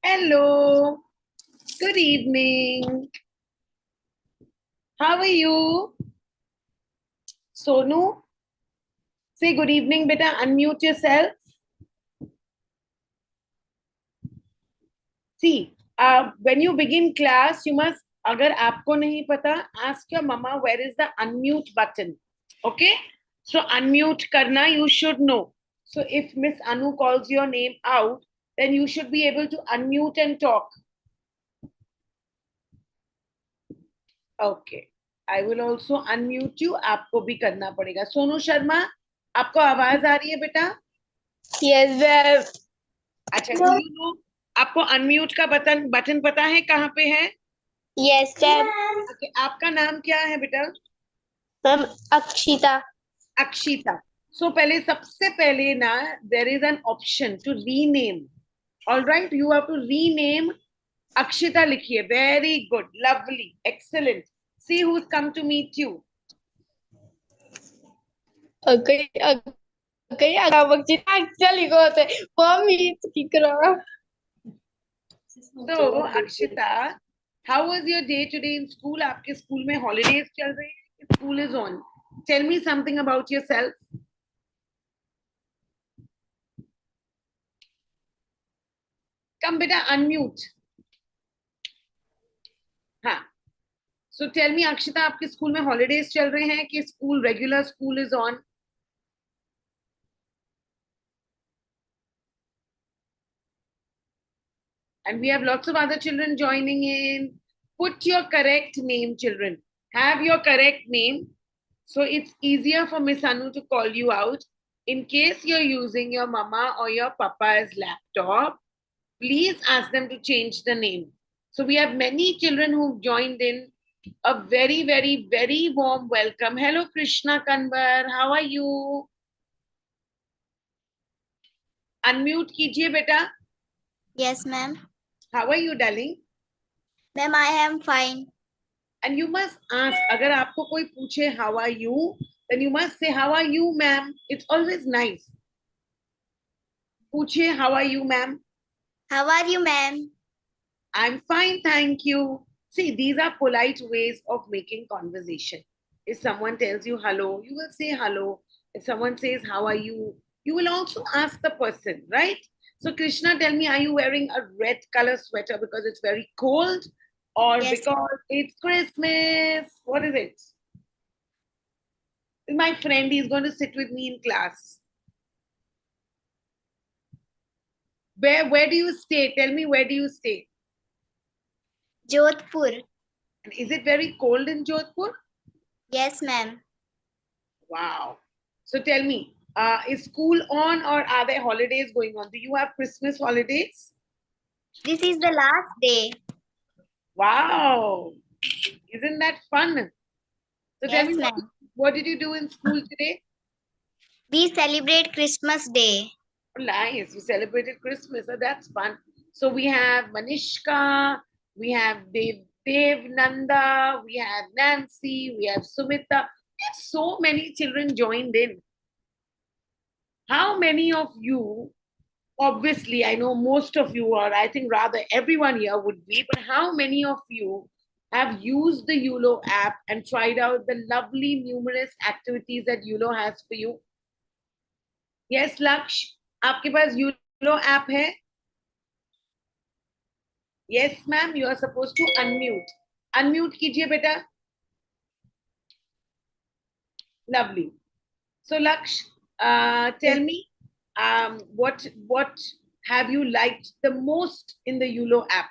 Hello. Good evening. How are you? Sonu, say good evening, beta. Unmute yourself. See, when you begin class, you must, अगर आपको नहीं पता, ask your mama where is the unmute button. Okay? So unmute karna, you should know. So if Miss Anu calls your name out, then you should be able to unmute and talk. Okay. I will also unmute you. आपको भी करना पड़ेगा. सोनू शर्मा, आपको आवाज आ रही है बेटा? Yes, ma'am. अच्छा, do you know, आपको अनम्यूट का बटन पता है कहाँ पे है? Yes, ma'am. Okay, आपका नाम क्या है बेटा? Ma'am, Akshita. अक्षिता. So पहले सबसे पहले ना, there is an option to rename. All right, you have to rename. Akshita लिखिए. Very good, lovely, excellent. See who's come to meet you. Okay, okay, Akshita actually got it. Mommy, So Akshita, how was your day today in school? आपके school में holidays चल रहे हैं? School is on. Tell me something about yourself. Come beta, unmute. हाँ. So tell me Akshita, आपके school में holidays चल रहे हैं कि school regular school is on? And we have lots of other children joining in. Put your correct name, children. Have your correct name. So it's easier for Miss Anu to call you out. In case you're using your mama or your papa's laptop, please ask them to change the name. So we have many children who've joined in. A very, very, very warm welcome. Hello, Krishna Kanwar. How are you? Unmute कीजिए बेटा. Yes, ma'am. How are you, darling? Ma'am, I am fine. And you must ask, अगर आपको कोई पूछे how are you, then you must say how are you, ma'am. It's always nice. पूछिए how are you, ma'am. How are you, ma'am? I'm fine, thank you. See, these are polite ways of making conversation. If someone tells you hello, you will say hello. If someone says how are you, you will also ask the person, right? So Krishna, tell me, are you wearing a red color sweater because it's very cold or Yes. because it's Christmas? What is it? My friend, he's going to sit with me in class. Where do you stay? Tell me, where do you stay? Jodhpur. And is it very cold in Jodhpur? Yes, ma'am. Wow. So tell me, is school on or are there holidays going on? Do you have Christmas holidays? This is the last day. Wow. Isn't that fun? So tell Yes, me, ma'am. what did you do in school today? We celebrate Christmas Day. Oh, nice. We celebrated Christmas. So that's fun. So we have Manishka, we have Dev Nanda, we have Nancy, we have Sumita. We have so many children joined in. How many of you, obviously, I know most of you, or I think rather everyone here would be, but how many of you have used the YOLO app and tried out the lovely numerous activities that YOLO has for you? Yes, Laksh, आपके पास YOLO app है? Yes, ma'am, you are supposed to unmute. Unmute कीजिए बेटा. Lovely. So Laksh, tell me, what have you liked the most in the YOLO app?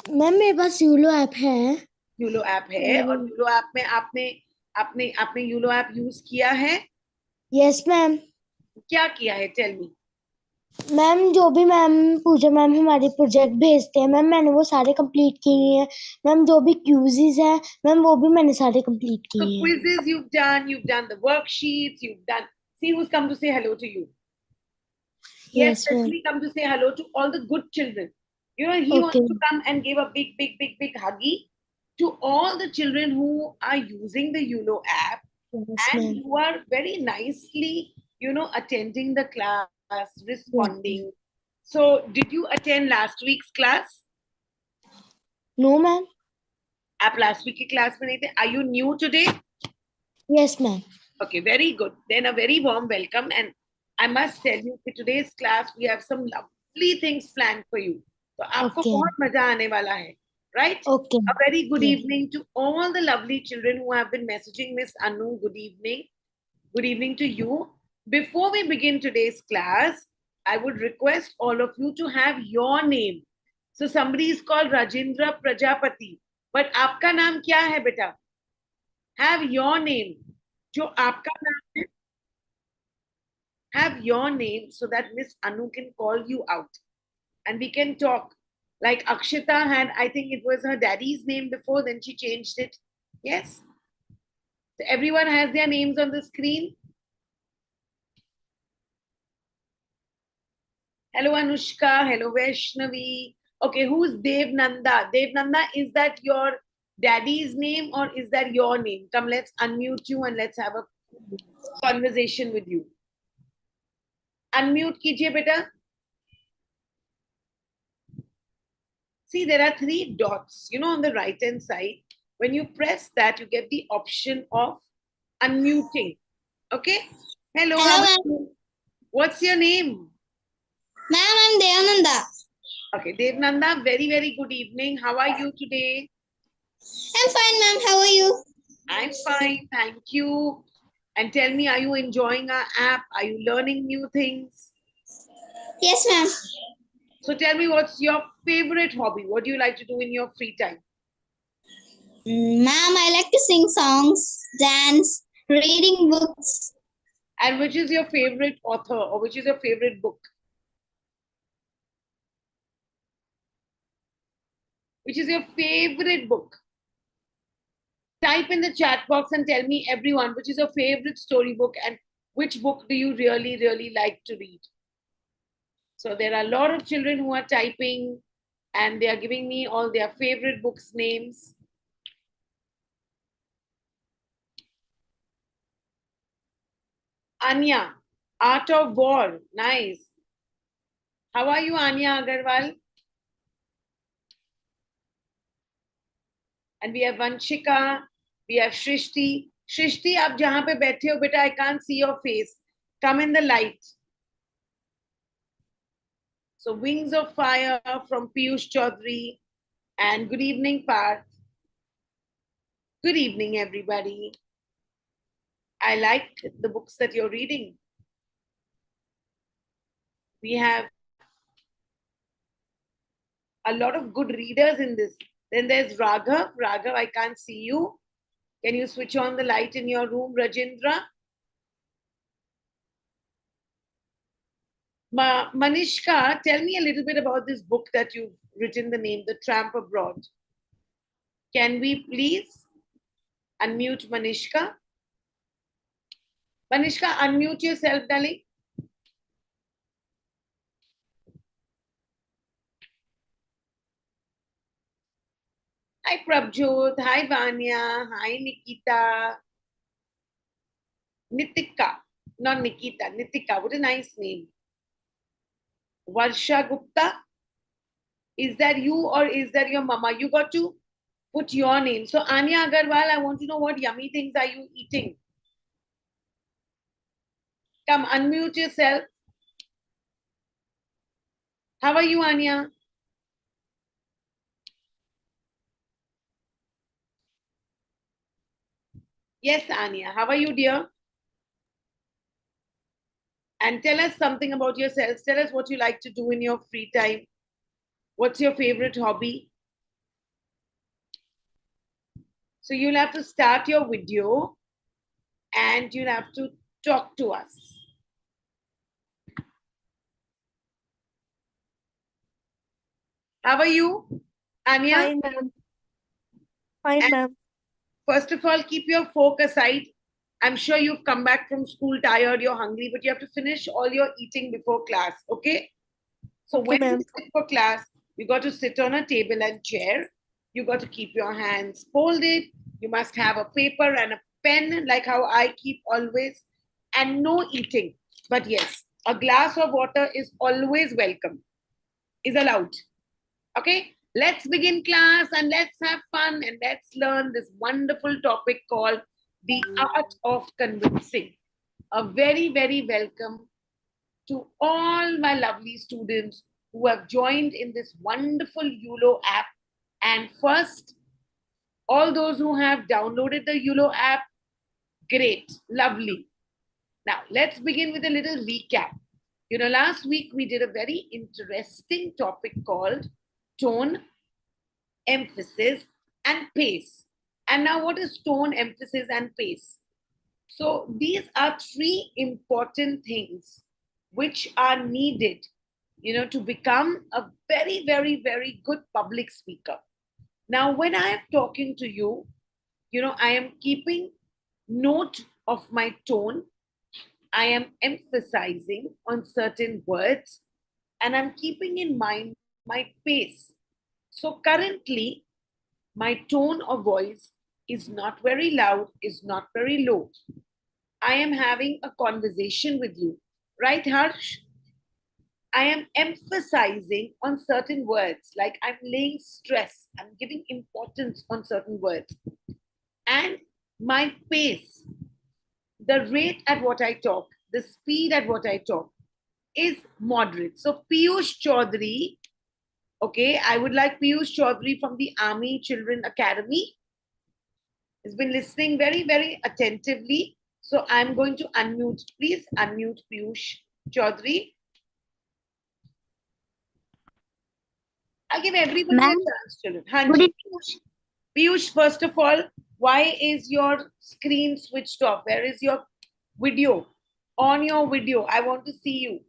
Ma'am मेरे पास yellow app है. Yellow app है और yellow app में आपने आपने आपने यूलो ऐप यूज किया है? Yes ma'am. क्या किया है? Tell me. मैम जो भी मैम पूजा मैम हमारे प्रोजेक्ट भेजते हैं मैम मैंने वो सारे कंप्लीट किए हैं. मैम जो भी क्यूजेस हैं मैम वो भी मैंने सारे कंप्लीट So किए हैं. quizzes you've done the worksheets, you've done. See who's come to say hello to you. Yes, Yes, ma'am. especially come to say hello to all the good children. You know, he wants Okay. to come and give a big huggy to all the children who are using the YOLO app, Yes, and ma'am. you are very nicely, attending the class, responding. So did you attend last week's class? No, ma'am. आप last week की class में नहीं थे? Are you new today? Yes, ma'am. Okay, very good. Then a very warm welcome. And I must tell you, in today's class, we have some lovely things planned for you. So आपको Okay. बहुत मजा आने वाला है, right? Okay. A very good Yes. evening to all the lovely children who have been messaging Miss Anu. Good evening. Good evening to you. Before we begin today's class, I would request all of you to have your name. So somebody is called Rajendra Prajapati. But आपका नाम क्या है बेटा? Have your name. जो आपका नाम है, have your name so that Miss Anu can call you out and we can talk. Like Akshita had, I think it was her daddy's name before, then she changed it. Yes? So everyone has their names on the screen. Hello Anushka, hello Vaishnavi. Okay, who's Dev Nanda? Dev Nanda, is that your daddy's name or is that your name? Come, let's unmute you and let's have a conversation with you. Unmute kijiye beta. See, there are three dots, on the right hand side. When you press that, you get the option of unmuting. Okay? Hello, Hello, how are ma'am. you? What's your name? Ma'am, I'm Devananda. Okay, Devnanda, very, very good evening. How are you today? I'm fine, ma'am. How are you? I'm fine, thank you. And tell me, are you enjoying our app? Are you learning new things? Yes, ma'am. So tell me, what's your favorite hobby? What do you like to do in your free time? Ma'am, I like to sing songs, dance, reading books. And which is your favorite author or which is your favorite book? Which is your favorite book? Type in the chat box and tell me, everyone, which is your favorite storybook and which book do you really, really like to read? So there are a lot of children who are typing and they are giving me all their favorite books names. Anya, Art of War, nice. How are you, Anya Agarwal? And we have Vanshika, we have Shrishti. Shrishti, आप जहाँ पे बैठे हो बेटा, I can't see your face. Come in the light. So Wings of Fire from Piyush Chaudhary. And good evening, Parth. Good evening, everybody. I like the books that you're reading. We have a lot of good readers in this. Then there's Raghav. Raghav, I can't see you. Can you switch on the light in your room, Rajendra? Manishka, tell me a little bit about this book that you've written the name, The Tramp Abroad. Can we please unmute Manishka? Manishka, unmute yourself, darling. Hi, Prabjot. Hi, Vanya. Hi, Nikita. Nitika. Not Nikita. Nitika. What a nice name. Varsha Gupta. Is that you or is that your mama? You got to put your name. So, Anya Agarwal, I want to know what yummy things are you eating? Come, unmute yourself. How are you, Anya? Yes, Anya. How are you, dear? And tell us something about yourself. Tell us what you like to do in your free time. What's your favorite hobby? So you'll have to start your video and you'll have to talk to us. How are you, Anya? Fine, ma'am. Fine, ma'am. First of all, keep your fork aside. I'm sure you've come back from school tired, you're hungry, but you have to finish all your eating before class, okay? So Okay, when you ma'am. sit for class, you got to sit on a table and chair. You got to keep your hands folded. You must have a paper and a pen, like how I keep always, and no eating. But yes, a glass of water is always welcome. is allowed. Okay, let's begin class and let's have fun and let's learn this wonderful topic called the art of convincing. A very, very welcome to all my lovely students who have joined in this wonderful YOLO app. And first, all those who have downloaded the YOLO app, great, lovely. Now, let's begin with a little recap. You know, last week we did a very interesting topic called tone, emphasis, and pace. And now, what is tone, emphasis, and pace? So, these are three important things which are needed, you know, to become a very, very, very good public speaker. Now, when I am talking to you, you know, I am keeping note of my tone. I am emphasizing on certain words and I'm keeping in mind my pace. So currently, my tone of voice is not very loud, is not very low. I am having a conversation with you, right, Harsh? I am emphasizing on certain words, like I'm laying stress, I'm giving importance on certain words. And my pace, the rate at what I talk, the speed at what I talk is moderate. So Piyush Chaudhary, okay, I would like Piyush Chaudhary from the Army Children Academy. Has been listening very, very attentively. So I'm going to unmute. Please unmute Piyush Chaudhary. I'll give everybody a chance, children. Hanji, Piyush, first of all, why is your screen switched off? Where is your video? On your video, I want to see you.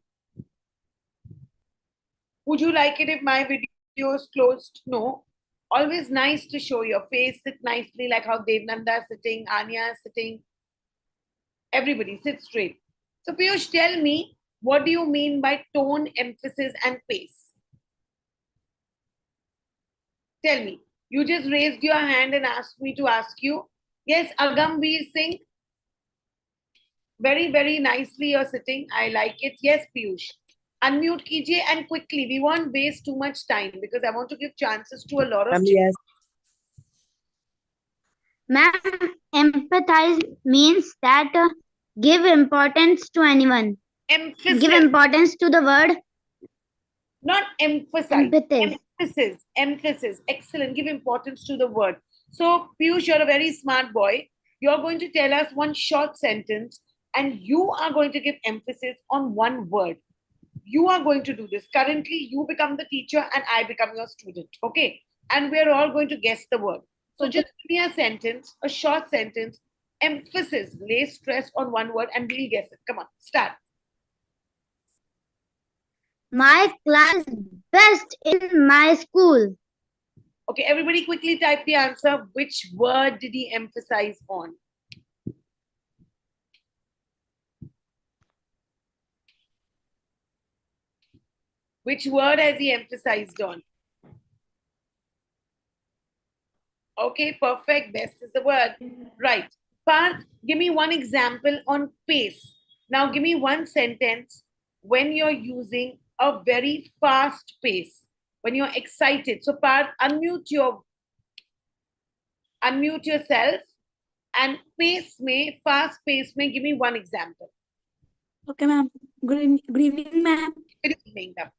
Would you like it if my video is closed? No. Always nice to show your face. Sit nicely like how Devnanda is sitting, Anya is sitting. Everybody sit straight. So Piyush, tell me, what do you mean by tone, emphasis, and pace? Tell me. You just raised your hand and asked me to ask you. Yes, Agambir Singh. Very, very nicely you're sitting. I like it. Yes, Piyush. Unmute kijiye and quickly. We won't waste too much time because I want to give chances to a lot of Yes. Ma'am, empathize means that give importance to anyone. emphasis. Give importance to the word. Not emphasize. Empathize. Emphasis. Emphasis. Excellent. Give importance to the word. So, Piyush, you're a very smart boy. You're going to tell us one short sentence and you are going to give emphasis on one word. You are going to do this. Currently, you become the teacher and I become your student. Okay. And we're all going to guess the word. So just give me a sentence, a short sentence, emphasis, lay stress on one word and we'll guess it. Come on, start. My class is best in my school. Okay, everybody quickly type the answer. Which word did he emphasize on? Which word has he emphasized on? Okay, perfect. Best is the word. Right. Parth, give me one example on pace. Now give me one sentence when you're using a very fast pace, when you're excited. So Parth, unmute yourself and pace mein, fast pace mein, give me one example. Okay, ma'am. Good evening, ma'am. Good evening, ma'am.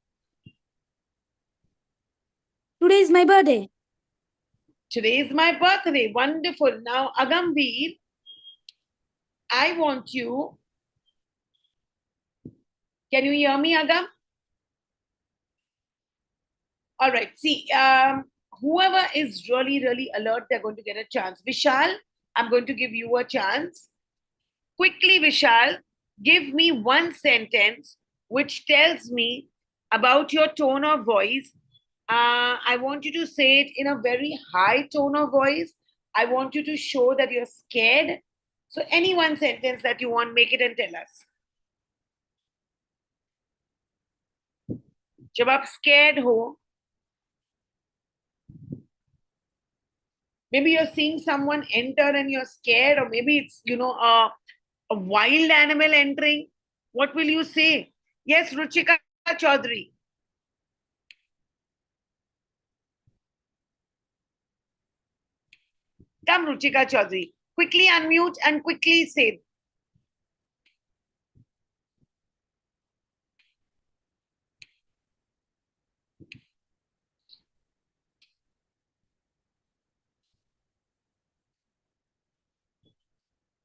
Today is my birthday. Today is my birthday. Wonderful. Now, Agambir, I want you. Can you hear me, Agam? All right. See, whoever is really, really alert, they're going to get a chance. Vishal, I'm going to give you a chance. Quickly, Vishal, give me one sentence which tells me about your tone of voice. I want you to say it in a very high tone of voice. I want you to show that you're scared. So any one sentence that you want, make it and tell us. जब आप scared हो, maybe you're seeing someone enter and you're scared, or maybe it's, you know, a wild animal entering. What will you say? Yes, Ruchika Chaudhary. Come, Ruchika Chaudhary. Quickly unmute and quickly say.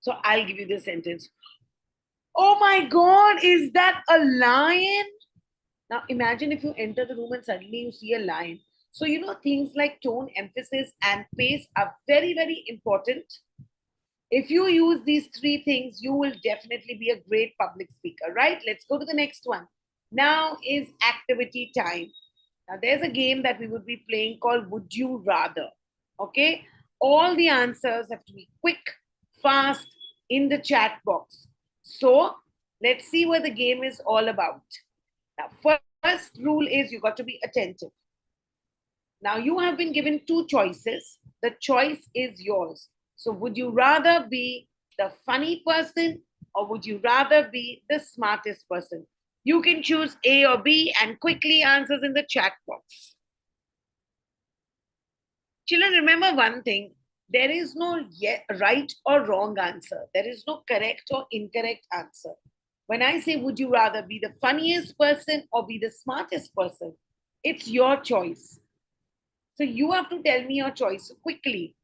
So I'll give you the sentence. Oh my God, is that a lion? Now imagine if you enter the room and suddenly you see a lion. So, you know, things like tone, emphasis, and pace are very, very important. If you use these three things, you will definitely be a great public speaker, right? Let's go to the next one. Now is activity time. Now, there's a game that we would be playing called Would You Rather? Okay? All the answers have to be quick, fast, in the chat box. So, let's see what the game is all about. Now, first rule is you got to be attentive. Now, you have been given two choices. The choice is yours. So, would you rather be the funny person or would you rather be the smartest person? You can choose A or B and quickly answers in the chat box. Children, remember one thing. There is no right or wrong answer. There is no correct or incorrect answer. When I say, would you rather be the funniest person or be the smartest person? It's your choice. So you have to tell me your choice quickly.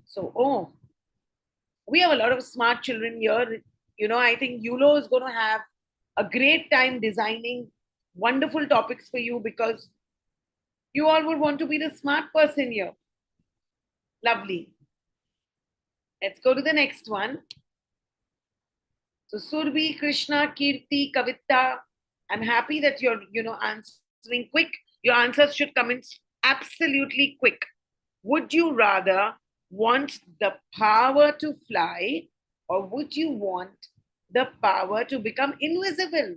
So, we have a lot of smart children here. You know, I think Yulo is going to have a great time designing wonderful topics for you because you all would want to be the smart person here. Lovely. Let's go to the next one. So Surbhi, Krishna, Kirti, Kavita, I'm happy that you're, answering quick. Your answers should come in absolutely quick. Would you rather want the power to fly or would you want the power to become invisible?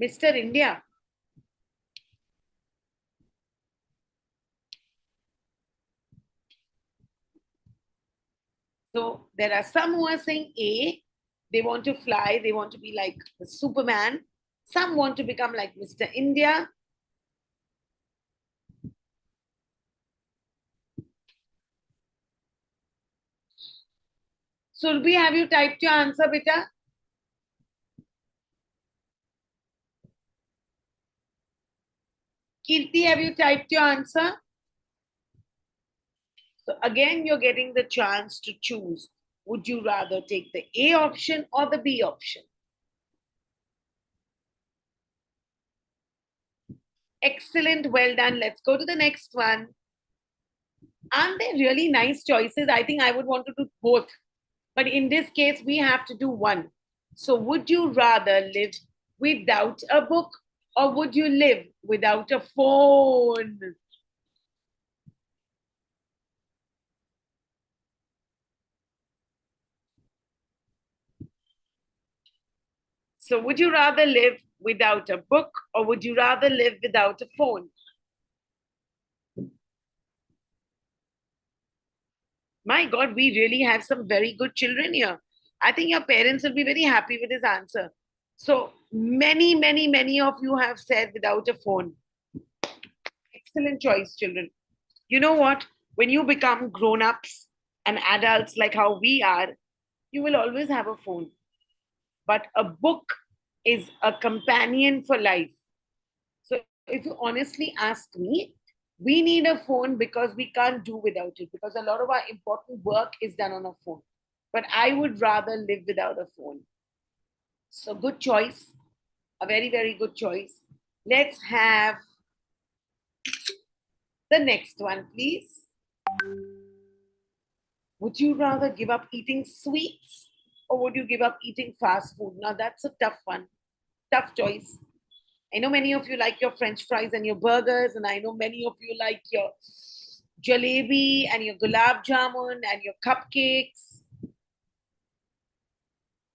Mr. India. So there are some who are saying A, they want to fly, they want to be like the Superman. Some want to become like Mr. India. Surbhi, have you typed your answer, beta? Kirti, have you typed your answer? So again, you're getting the chance to choose. Would you rather take the A option or the B option? Excellent, well done. Let's go to the next one. Aren't they really nice choices? I think I would want to do both. But in this case, we have to do one. So would you rather live without a book or would you live without a phone? So would you rather live without a book or would you rather live without a phone? My God, we really have some very good children here. I think your parents will be very happy with this answer. So many of you have said without a phone. Excellent choice, children. You know what? When you become grown-ups and adults like how we are, you will always have a phone. But a book is a companion for life. So if you honestly ask me, we need a phone because we can't do without it, because a lot of our important work is done on a phone. But I would rather live without a phone. So good choice, a very, very good choice. Let's have the next one, please. Would you rather give up eating sweets or would you give up eating fast food? Now that's a tough one, tough choice. I know many of you like your French fries and your burgers, and I know many of you like your jalebi and your gulab jamun and your cupcakes.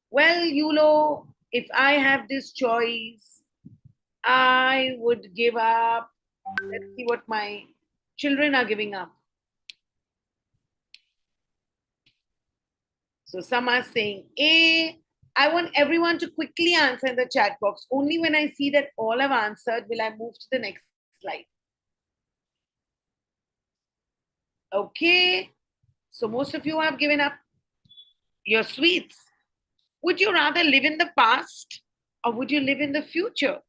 Well, Yulo, if I have this choice, I would give up. Let's see what my children are giving up. So some are saying A. I want everyone to quickly answer in the chat box. Only when I see that all have answered will I move to the next slide. Okay. So most of you have given up your sweets. Would you rather live in the past or would you live in the future?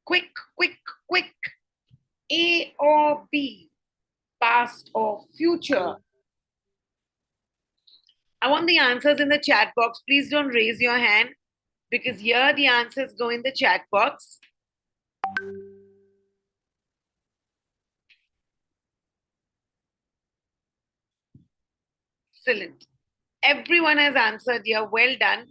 Quick, quick, quick. A or B, past or future? I want the answers in the chat box. Please don't raise your hand because here the answers go in the chat box. Excellent. Everyone has answered here. Well done.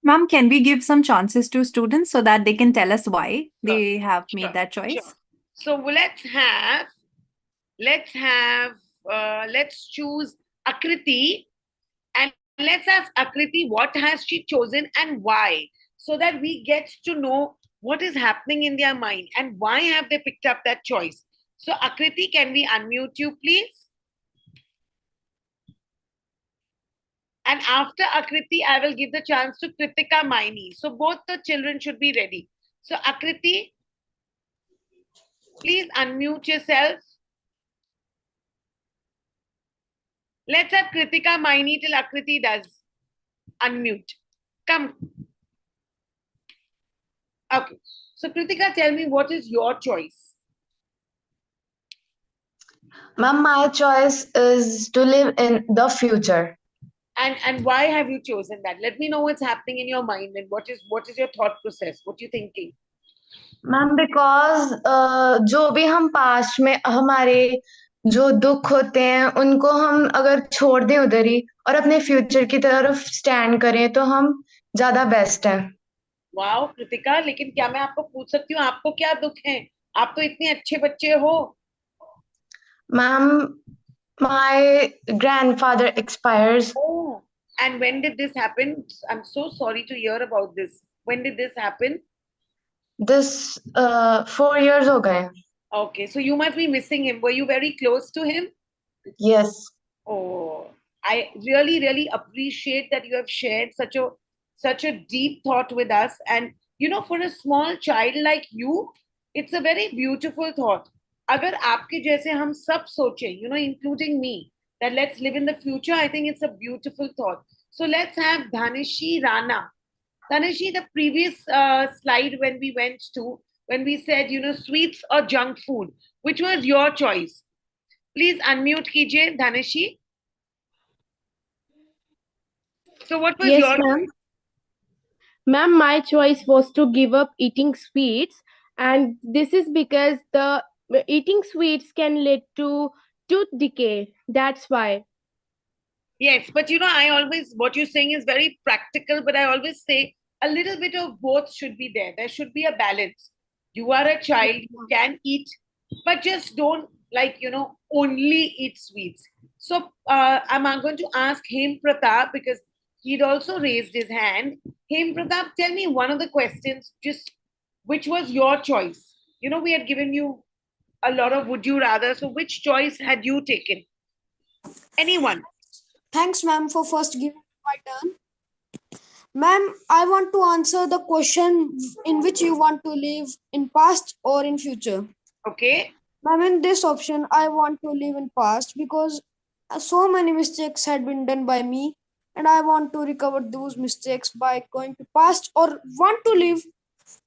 Ma'am, can we give some chances to students so that they can tell us why they have made that choice? Sure. So let's choose Akriti and let's ask Akriti what has she chosen and why, so that we get to know what is happening in their mind and why have they picked up that choice. So Akriti, can we unmute you, please? And after Akriti, I will give the chance to Kritika Maini. So both the children should be ready. So Akriti, please unmute yourself. Let's have Kritika Maini till Akriti does unmute. Come. Okay. So Kritika, tell me, what is your choice? Ma'am, my choice is to live in the future. And why have you chosen that? Let me know what's happening in your mind and what is your thought process? What are you thinking? Ma'am because जो भी हम past में हमारे जो दुख होते हैं उनको हम अगर छोड़ दें उधर ही और अपने फ्यूचर की तरफ स्टैंड करें तो हम ज्यादा बेस्ट हैं. वाओ कृतिका, लेकिन क्या मैं आपको पूछ सकती हूँ आपको क्या दुख है? आप तो इतने अच्छे बच्चे हो. Ma'am my grandfather expires. Oh, and when did this happen? I'm so sorry to hear about this. When did this happen? This 4 years हो गए. Okay, so you must be missing him. Were you very close to him? Yes. Oh, I really, really appreciate that you have shared such a deep thought with us. And you know, for a small child like you, it's a very beautiful thought. अगर आपके जैसे हम सब सोचें, you know, including me, that let's live in the future, I think it's a beautiful thought. So let's have Dhanishi Rana. Dhanishi, the previous slide when we said, you know, sweets or junk food, which was your choice? Please unmute kijiye, Dhanishi. So what was Yes, your ma'am. choice? Ma'am, my choice was to give up eating sweets, and this is because the eating sweets can lead to tooth decay. That's why. Yes, but you know, what you're saying is very practical, but I always say a little bit of both should be there. There should be a balance. You are a child, you can eat, but just don't, like, you know, only eat sweets. So I'm going to ask Hem Pratap because he'd also raised his hand. Hem Pratap, tell me one of the questions, just which was your choice? You know, we had given you a lot of would you rather. So which choice had you taken? Anyone? Thanks, ma'am, for first giving my turn. Ma'am, I want to answer the question in which you want to live in past or in future. Okay. Ma'am, in this option, I want to live in past because so many mistakes had been done by me, and I want to recover those mistakes by going to past, or want to live.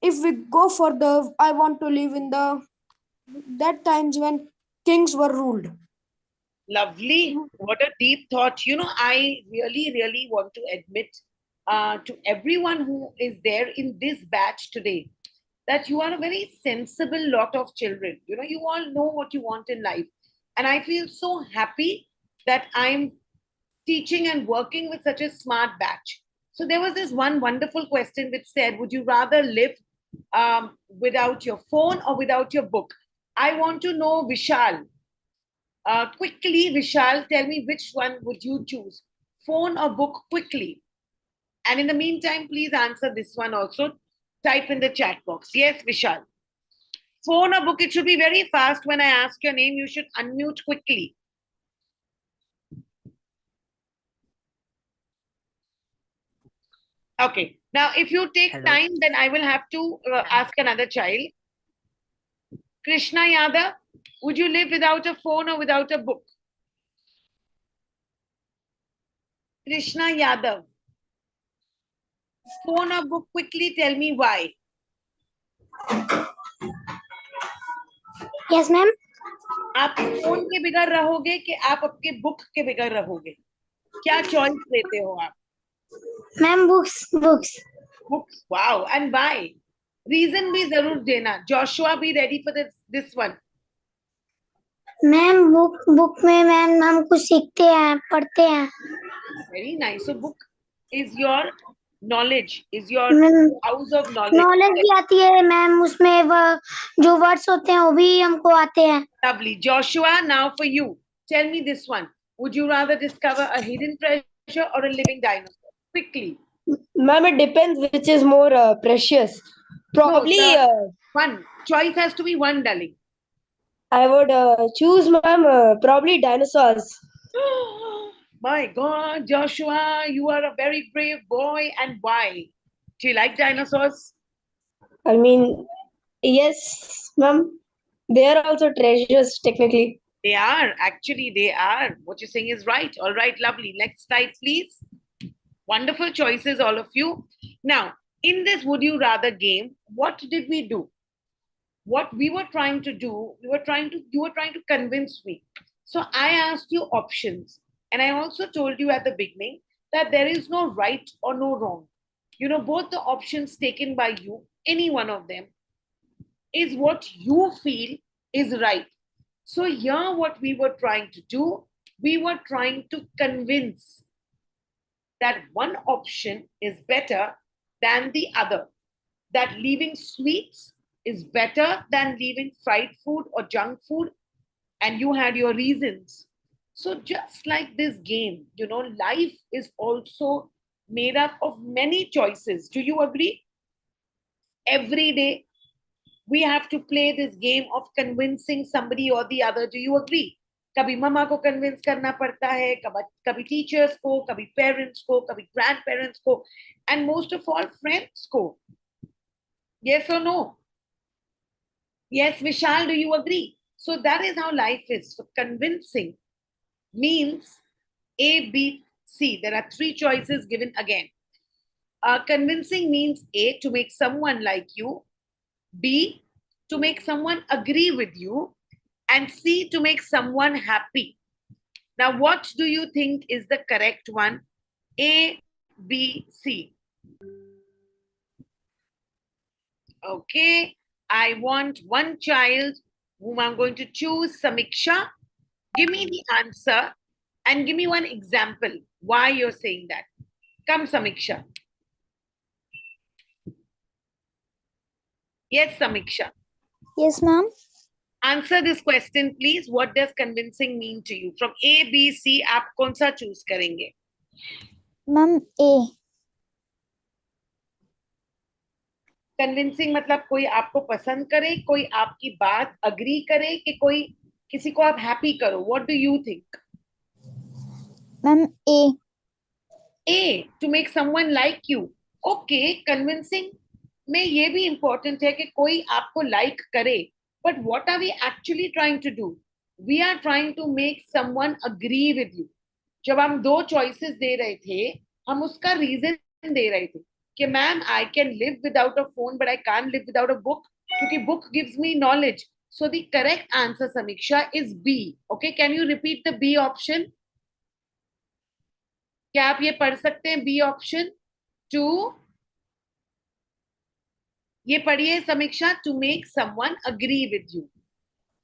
If we go further, I want to live in that times when kings were ruled. Lovely. What a deep thought. You know, I really, really want to admit to everyone who is there in this batch today that you are a very sensible lot of children. You know, you all know what you want in life. And I feel so happy that I'm teaching and working with such a smart batch. So there was this one wonderful question which said, would you rather live without your phone or without your book? I want to know, Vishal. Quickly, Vishal, tell me which one would you choose? Phone or book quickly? And in the meantime, please answer this one also. Type in the chat box. Yes, Vishal. Phone or book, it should be very fast. When I ask your name, you should unmute quickly. Okay. Now, if you take Hello. time, then I will have to ask another child. Krishna Yadav, would you live without a phone or without a book? Krishna Yadav. Phone or book, quickly tell me why. Yes, ma'am. आप phone के बगैर रहोगे कि आप आपके book के बगैर रहोगे? क्या चॉइस देते हो आप? Ma'am, books. Books. Wow. And why? Reason भी जरूर देना. Joshua, be ready for this one. Ma'am, book में मैम हम कुछ सीखते हैं, पढ़ते हैं. Very nice. So book is your knowledge, is your Ma'am, house of knowledge. Knowledge भी आती है मैम, उसमें जो वर्ड्स होते हैं वो भी हमको आते हैं. Lovely. Joshua, now for you. Tell me this one. Would you rather discover a hidden treasure or a living dinosaur? Quickly. Ma'am, it depends which is more precious. Probably One. Choice has to be one, darling. I would choose, ma'am, probably dinosaurs. My God, Joshua, you are a very brave boy. And why? Do you like dinosaurs? I mean, yes, ma'am. They are also treasures, technically. They are. Actually, they are. What you're saying is right. All right, lovely. Next slide, please. Wonderful choices, all of you. Now, in this Would You Rather game, what did we do? What we were trying to do, you were trying to convince me. So I asked you options. And I also told you at the beginning that there is no right or no wrong. You know, both the options taken by you, any one of them, is what you feel is right. So here what we were trying to do, we were trying to convince that one option is better than the other. That leaving sweets is better than leaving fried food or junk food. And you had your reasons. So just like this game, you know, life is also made up of many choices. Do you agree? Every day, we have to play this game of convincing somebody or the other. Do you agree? कभी मम्मा को convince करना पड़ता है, कभी teachers को, कभी parents को, कभी grandparents को, and most of all friends को. Yes or no? Yes, Vishal, do you agree? So that is how life is. So convincing means A, B, C. There are three choices given again. Convincing means A, to make someone like you, B, to make someone agree with you, and C, to make someone happy. Now, what do you think is the correct one? A, B, C. Okay, I want one child whom I'm going to choose, Samiksha. Give me the answer and give me one example why you're saying that. Come, Samiksha. Yes, Samiksha. Yes, ma'am. Answer this question, please. What does convincing mean to you? From A, B, C, आप कौन सा choose करेंगे? Ma'am, A. Convincing मतलब कोई आपको पसंद करे, कोई आपकी बात agree करे, कि कोई किसी को आप happy करो. What do you think? Ma'am, A. A, to make someone like you. Okay, convincing में ये भी important है कि कोई आपको like करे. But what are we actually trying to do? We are trying to make someone agree with you. जब हम दो choices दे रहे थे, हम उसका reason दे रहे थे कि ma'am, I can live without a phone, but I can't live without a book क्योंकि book gives me knowledge. So the correct answer, Samiksha, is B. Okay, can you repeat the B option? क्या आप ये पढ़ सकते हैं B option? To ये पढ़िए समीक्षा, to make someone agree with you.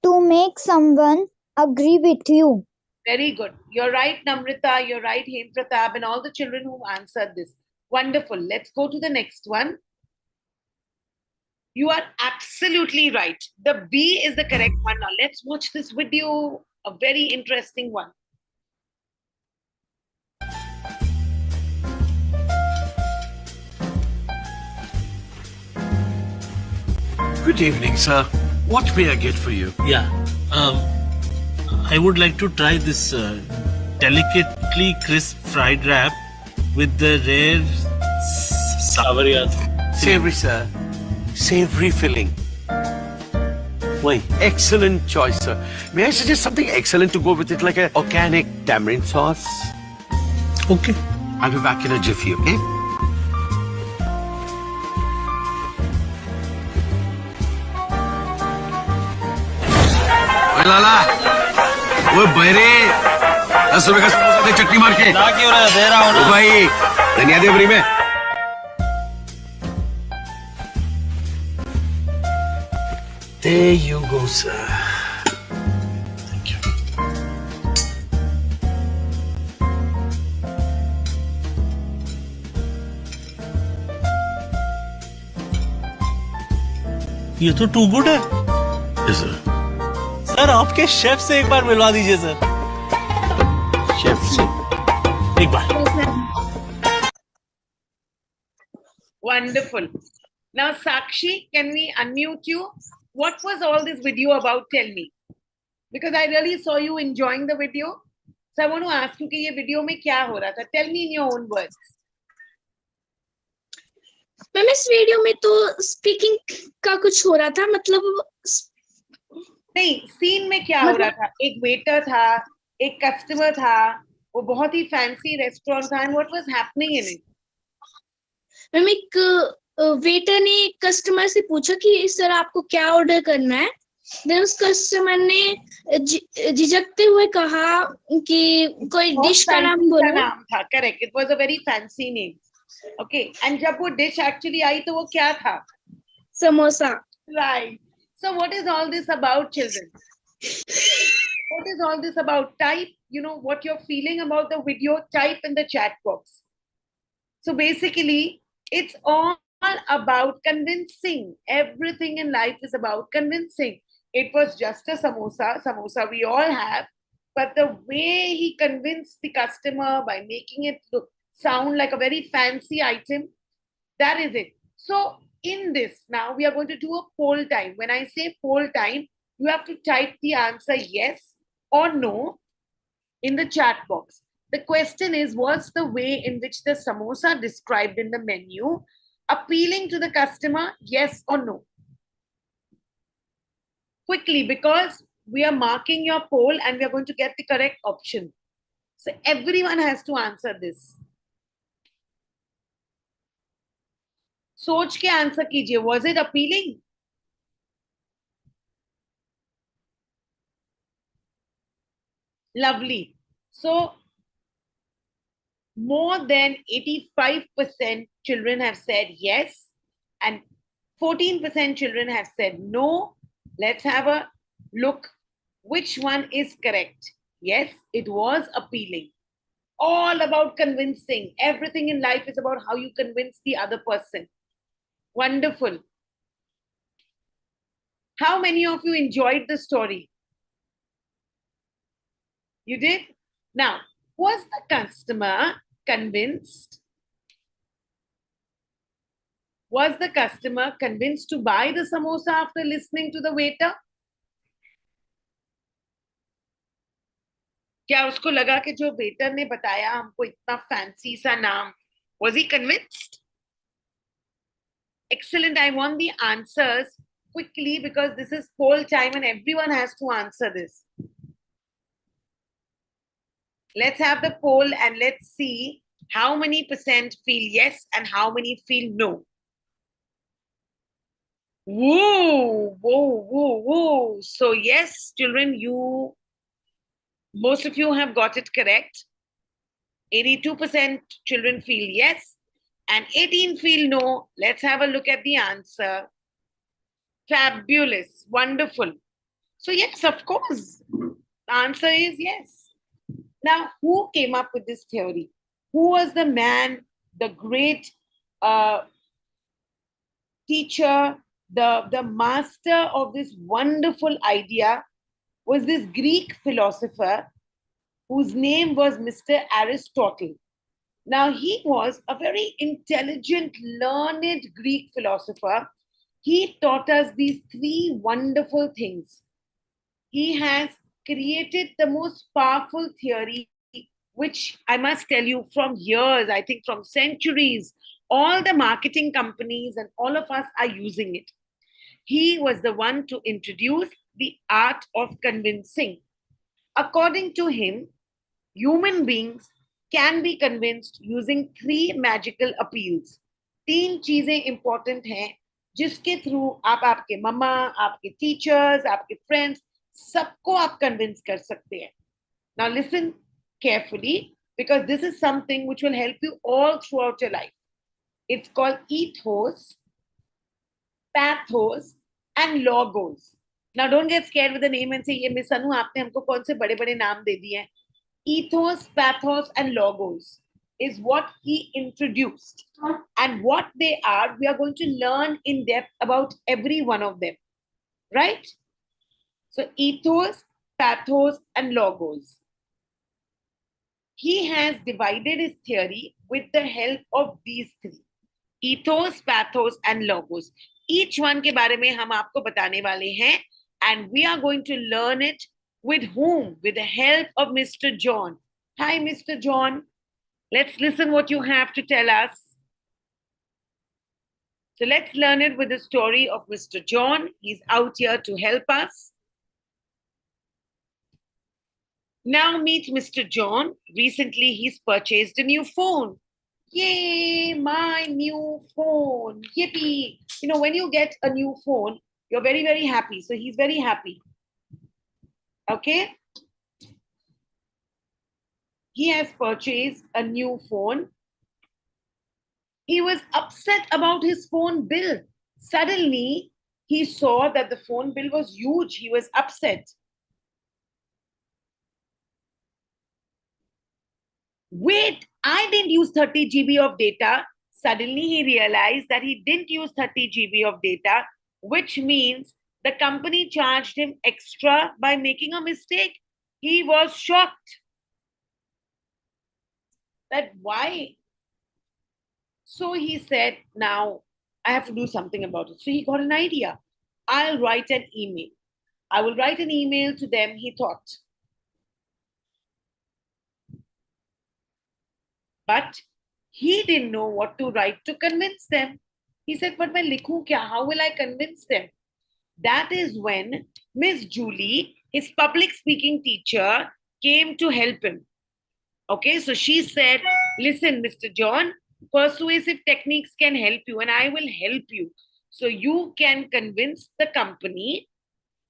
To make someone agree with you. Very good. You're right, Namrita. You're right, Hem Pratap, and all the children who answered this. Wonderful. Let's go to the next one. You are absolutely right. The B is the correct one. Now let's watch this video. A very interesting one. Good evening, sir. What may I get for you? Yeah, I would like to try this delicately crisp fried wrap with the rare Savory. Savory, sir. Savory filling. Why? Excellent choice, sir. May I suggest something excellent to go with it, like an organic tamarind sauce? Okay. I'll be back in a jiffy, okay? Oye, Lala! Oye, बैरे! 10 रुपए का समोसा दे चटनी मार के। ना क्यों रहा? दे रहा हूँ ना। ओ भाई, धनिया दे फ्री में। There you go, sir. Thank you. ये तो टू गुड है। Yes, sir. सर आपके शेफ से एक बार मिलवा दीजिए सर। Chef, sir. एक बार। Wonderful. Now, Sakshi, can we unmute you? What was all this video about? Tell me. Because I really saw you enjoying the video. So I want to ask you कि ये video में क्या हो रहा था? Tell me in your own words. Ma'am इस video में तो स्पीकिंग का कुछ हो रहा था, मतलब नहीं, सीन में क्या हो रहा था? एक वेटर था, एक कस्टमर था, वो बहुत ही फैंसी रेस्टोरेंट था, and what was happening in it? Ma'am एक वेटर ने कस्टमर से पूछा कि सर आपको क्या ऑर्डर करना है। देन उस कस्टमर ने झिझकते हुए कहा कि कोई डिश का नाम बोलो। नाम था, correct, it was a very fancy name. Okay, and जब वो डिश एक्चुअली आई तो वो क्या था? Samosa. Right. So what is all this about, children? What is all this about? Type, you know, what you're feeling about the video, type in the chat box. So basically, it's all about convincing. Everything in life is about convincing. It was just a samosa we all have, but the way he convinced the customer by making it sound like a very fancy item, that is it. So in this, now we are going to do a poll time. When I say poll time, you have to type the answer yes or no in the chat box. The question is, was the way in which the samosa described in the menu appealing to the customer, yes or no? Quickly, because we are marking your poll and we are going to get the correct option. So everyone has to answer this. सोच के answer कीजिए, was it appealing? Lovely. So more than 85% children have said yes and 14% children have said no. Let's have a look which one is correct. Yes, it was appealing. All about convincing. Everything in life is about how you convince the other person. Wonderful. How many of you enjoyed the story? You did? Now, was the customer convinced? Was the customer convinced to buy the samosa after listening to the waiter? क्या उसको लगा कि जो waiter ने बताया हमको इतना fancy सा नाम, was he convinced? Excellent. I want the answers quickly because this is poll time and everyone has to answer this. Let's have the poll and let's see how many percent feel yes and how many feel no. Whoa, whoa, whoa, whoa. So yes, children, most of you have got it correct. 82% children feel yes and 18 feel no. Let's have a look at the answer. Fabulous, wonderful. So yes, of course, the answer is yes. Now, who came up with this theory? Who was the man, the great teacher, the master of this wonderful idea? Was this Greek philosopher whose name was Mr. Aristotle. Now, he was a very intelligent, learned Greek philosopher. He taught us these three wonderful things. He has created the most powerful theory, which I must tell you from years, I think from centuries, All the marketing companies and all of us are using it. He was the one to introduce the art of convincing. According to him, human beings can be convinced using 3 magical appeals. 3 चीजें important हैं जिसके through आप आपके मम्मा, आपके teachers, आपके friends सबको आप convince कर सकते हैं. Now listen carefully, because this is something which will help you all throughout your life. It's called ethos, pathos, and logos. Now don't get scared with the name and say, ये miss अनु आपने हमको कौन से बड़े-बड़े नाम दे दिए हैं. Ethos, pathos, and logos is what he introduced. And what they are, we are going to learn in depth about every one of them. Right? So ethos, pathos, and logos. He has divided his theory with the help of these 3. Ethos, pathos, and logos. Each one के बारे में हम आपको बताने वाले हैं, and we are going to learn it with whom? With the help of Mr. John. Hi, Mr. John. Let's listen what you have to tell us. So let's learn it with the story of Mr. John. He's out here to help us. Now meet Mr. John. Recently, he's purchased a new phone. Yay, my new phone. Yippee. You know, when you get a new phone, you're very, very happy. So he's very happy. Okay. He has purchased a new phone. He was upset about his phone bill. Suddenly, he saw that the phone bill was huge. He was upset. Wait, I didn't use 30 GB of data. Suddenly, he realized that he didn't use 30 GB of data, which means the company charged him extra by making a mistake. He was shocked. That why? So he said, now I have to do something about it. So he got an idea. I'll write an email. I will write an email to them, he thought. But he didn't know what to write to convince them. He said, but मैं लिखूं क्या? How will I convince them? That is when Miss Julie, his public speaking teacher, came to help him. Okay, so she said, listen, Mr. John, persuasive techniques can help you and I will help you. So you can convince the company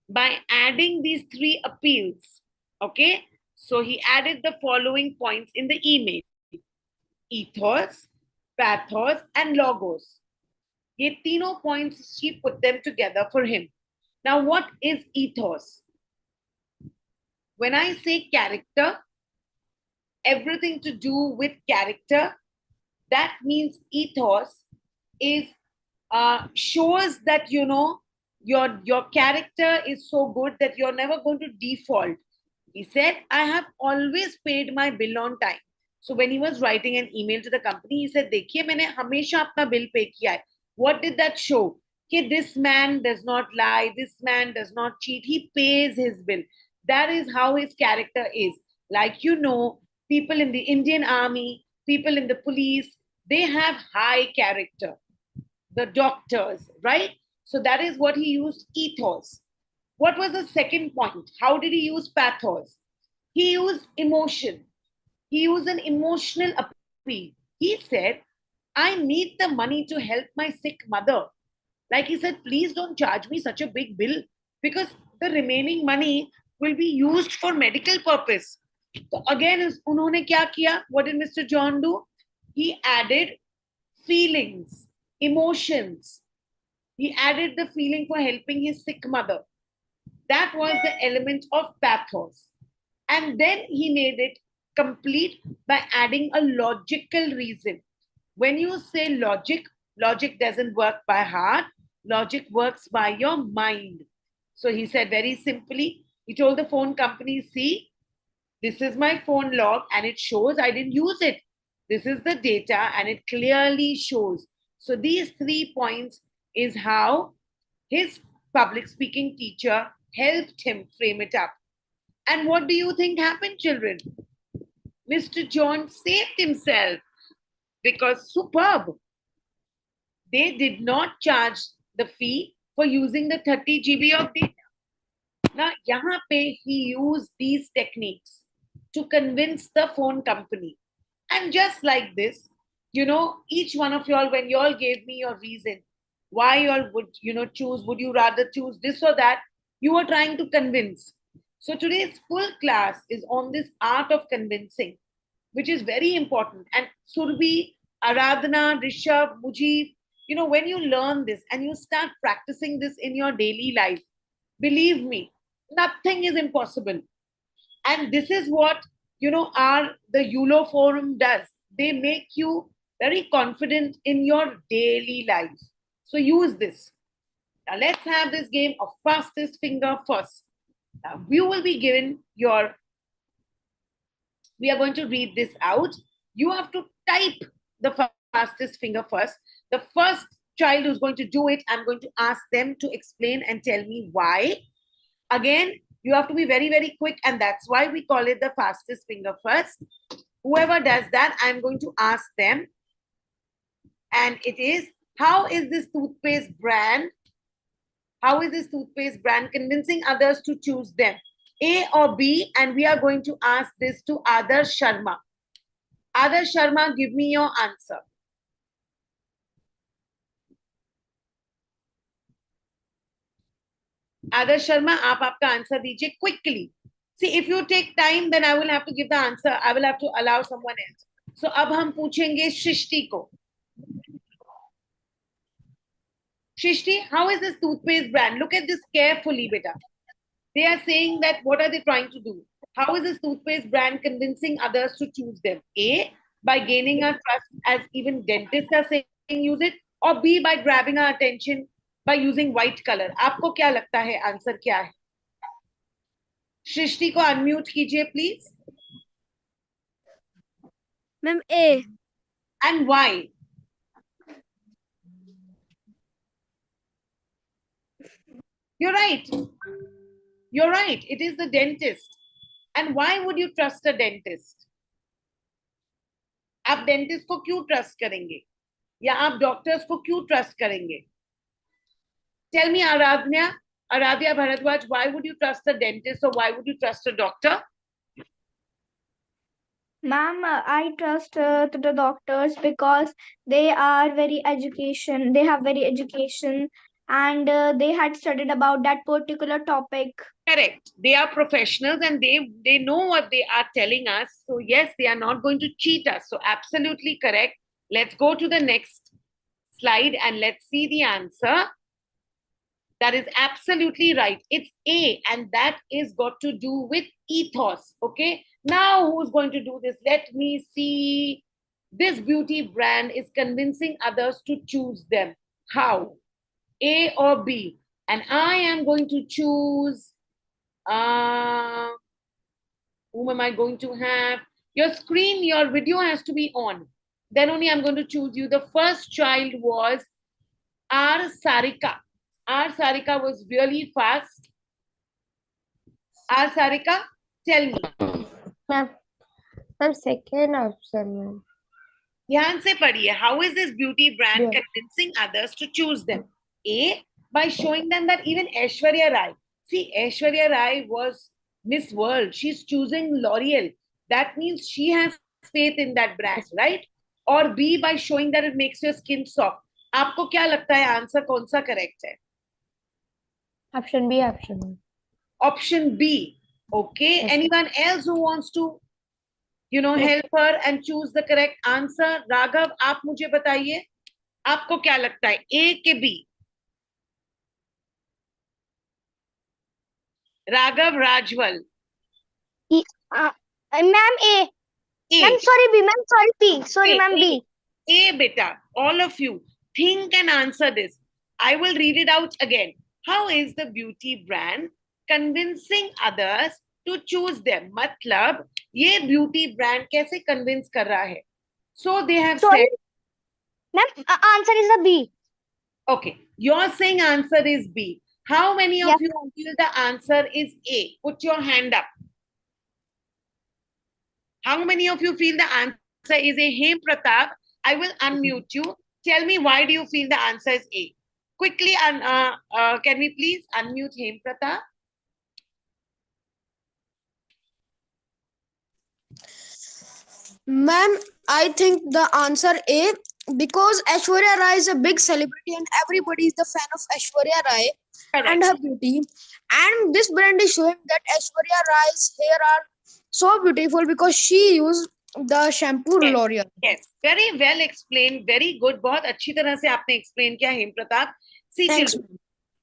by adding these 3 appeals. Okay, so he added the following points in the email. Ethos, pathos, and logos. Ye तीनों points, she put them together for him. Now, what is ethos? When I say character, everything to do with character, that means ethos is shows that, you know, your character is so good that you're never going to default. He said, I have always paid my bill on time. So when he was writing an email to the company, he said, देखिए मैंने हमेशा अपना bill pay किया है. What did that show? कि this man does not lie, this man does not cheat, he pays his bill. That is how his character is. Like, you know, people in the Indian army, people in the police, they have high character. The doctors, right? So that is what he used, ethos. What was the second point? How did he use pathos? He used emotion. He used an emotional appeal. He said, I need the money to help my sick mother. Like he said, please don't charge me such a big bill because the remaining money will be used for medical purpose. So again, उन्होंने क्या किया? What did Mr. John do? He added feelings, emotions. He added the feeling for helping his sick mother. That was the element of pathos. And then he made it complete by adding a logical reason. When you say logic, logic doesn't work by heart. Logic works by your mind. So he said very simply, he told the phone company, see, this is my phone log and it shows I didn't use it. This is the data and it clearly shows. So these 3 points is how his public speaking teacher helped him frame it up. And what do you think happened, children? Mr. John saved himself because superb. They did not charge the fee for using the 30 GB of data. Now, yahan pe he used these techniques to convince the phone company. And just like this, each one of y'all, when y'all gave me your reason, why y'all would, choose, would you rather choose this or that, you were trying to convince. So today's full class is on this art of convincing, which is very important. And Surbi, Aradhana, Rishabh, Mujib, when you learn this and you start practicing this in your daily life, believe me, nothing is impossible. And this is what, the YULO forum does. They make you very confident in your daily life. So use this. Now let's have this game of fastest finger first. Now you will be given we are going to read this out. You have to type the fastest finger first. The first child who's going to do it, I'm going to ask them to explain and tell me why. Again, you have to be very, very quick, and that's why we call it the fastest finger first. Whoever does that, I'm going to ask them. And it is, how is this toothpaste brand? How is this toothpaste brand convincing others to choose them? A or B? And we are going to ask this to Adarsh Sharma. Adarsh Sharma, give me your answer. Adarsh Sharma, aap aapka answer dijiye quickly. See, if you take time, then I will have to give the answer. I will have to allow someone else. So, ab hum puchenge Shrishti ko. Shrishti, how is this toothpaste brand? Look at this carefully, beta. They are saying that, what are they trying to do? How is this toothpaste brand convincing others to choose them? A, by gaining our trust, as even dentists are saying use it, or B, by grabbing our attention by using white color. Aapko kya lagta hai? Answer kya hai? Shrishti ko unmute kijiye, please. Ma'am, A. And why? You're right. You're right. It is the dentist. And why would you trust a dentist? आप dentist को क्यों trust करेंगे? या आप doctors को क्यों trust करेंगे? Tell me, Aradhya Bharadwaj, why would you trust a dentist or why would you trust a doctor? Ma'am, I trust to the doctors because they are very education. They have very education, and they had studied about that particular topic. Correct. They are professionals and they know what they are telling us. So yes, they are not going to cheat us. So absolutely correct. Let's go to the next slide and let's see the answer. That is absolutely right. It's A, and that is got to do with ethos. Okay. Now who's going to do this? Let me see. This beauty brand is convincing others to choose them. How? A or B? And I am going to choose, whom am I going to have? Your screen, your video has to be on. Then only I'm going to choose you. The first child was R. Sarika. R. Sarika was really fast. R. Sarika, tell me. Ma'am, second option, ma'am. ध्यान से पढ़िए. How is this beauty brand convincing others to choose them? A, by showing them that even Aishwarya Rai. See, Aishwarya Rai was Miss World. She's choosing L'Oreal. That means she has faith in that brand, right? Or B, by showing that it makes your skin soft. आपको क्या लगता है answer कौन सा correct है? Option B, option B. Option B. Okay. Yes. Anyone else who wants to, help her and choose the correct answer? Raghav, आप मुझे बताइए, आपको क्या लगता है, A के B? Raghav Rajwal. Ma'am, A. Ma'am, sorry, B. Ma'am, sorry, B. Sorry, ma'am, B. A, beta. All of you, think and answer this. I will read it out again. How is the beauty brand convincing others to choose them? मतलब ये beauty brand कैसे convince कर रहा है? So they have said. Ma'am, answer is a B. Okay, you're saying answer is B. How many of you feel the answer is A? Put your hand up. How many of you feel the answer is A? Hey Pratap, I will unmute you. Tell me, why do you feel the answer is A? Quickly, can we please unmute Hemprata? Ma'am, I think the answer A, because Aishwarya Rai is a big celebrity and everybody is the fan of Aishwarya Rai and her beauty. And this brand is showing that Aishwarya Rai's hair are so beautiful because she used the shampoo L'Oreal. Yes, very well explained. Very good. बहुत अच्छी तरह से आपने explain किया हेमप्रताप. See, Thanks, children,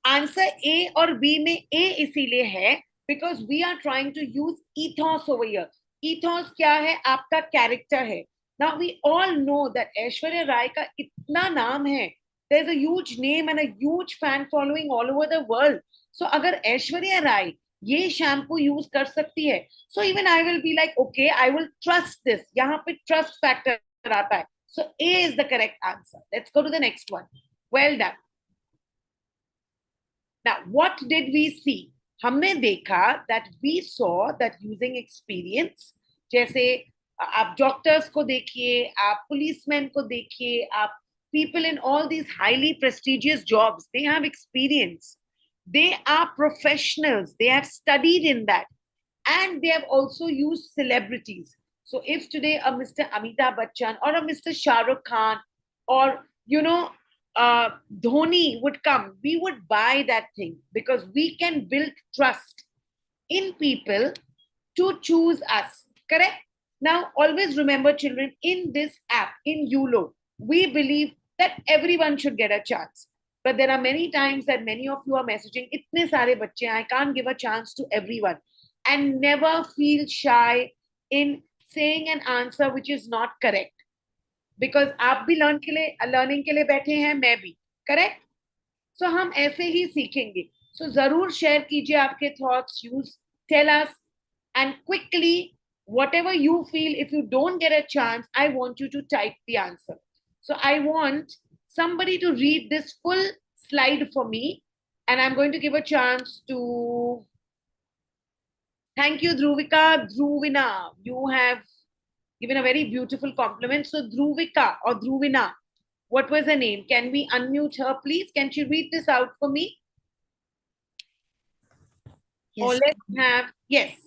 answer A और B में A इसीलिए है because we are trying to use ethos over here. Ethos क्या है? आपका character है. Now we all know that Aishwarya Rai का इतना नाम है. There's a huge name and a huge fan following all over the world. So अगर ऐश्वर्या राय ये शैम्पू यूज कर सकती है, so even I will be like, okay, I will trust this. यहाँ पे trust factor आता है. So A is the correct answer. Let's go to the next one. Well done. Now, what did we see? हमने देखा that we saw that using experience, जैसे आप doctors को देखिए, आप पुलिसमैन को देखिए, आप people in all these highly prestigious jobs, they have experience. They are professionals. They have studied in that. And they have also used celebrities. So if today a Mr. Amitabh Bachchan or a Mr. Shah Rukh Khan or, Dhoni would come, we would buy that thing because we can build trust in people to choose us. Correct? Now, always remember, children, in this app, in YOLO, we believe that everyone should get a chance. But there are many times that many of you are messaging, itne sare bacche, I can't give a chance to everyone. And never feel shy in saying an answer which is not correct. Because आप भी learning के लिए बैठे हैं, मैं भी. Correct? So हम ऐसे ही सीखेंगे. So जरूर share कीजिए आपके thoughts, tell us, and quickly, whatever you feel, if you don't get a chance, I want you to type the answer. So I want somebody to read this full slide for me, and I'm going to give a chance to... Thank you, Dhruvika. Dhruvina, you have given a very beautiful compliment. So Dhruvika or Dhruvina, what was her name? Can we unmute her, please? Can she read this out for me? Yes. Or let's have, yes.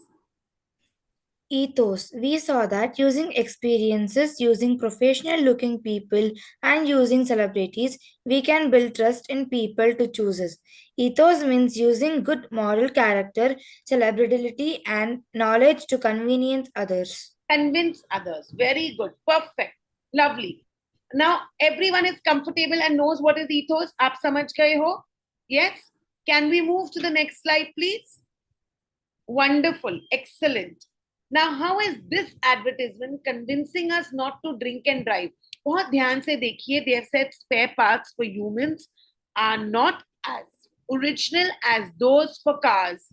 Ethos. We saw that using experiences, using professional looking people, and using celebrities, we can build trust in people to choose us. Ethos means using good moral character, celebrity, and knowledge to convenience others. Convince others. Very good. Perfect. Lovely. Now, everyone is comfortable and knows what is ethos. Aap samajh gaye ho? Yes? Can we move to the next slide, please? Wonderful. Excellent. Now, how is this advertisement convincing us not to drink and drive? बहुत ध्यान से देखिए. They have said spare parts for humans are not as original as those for cars.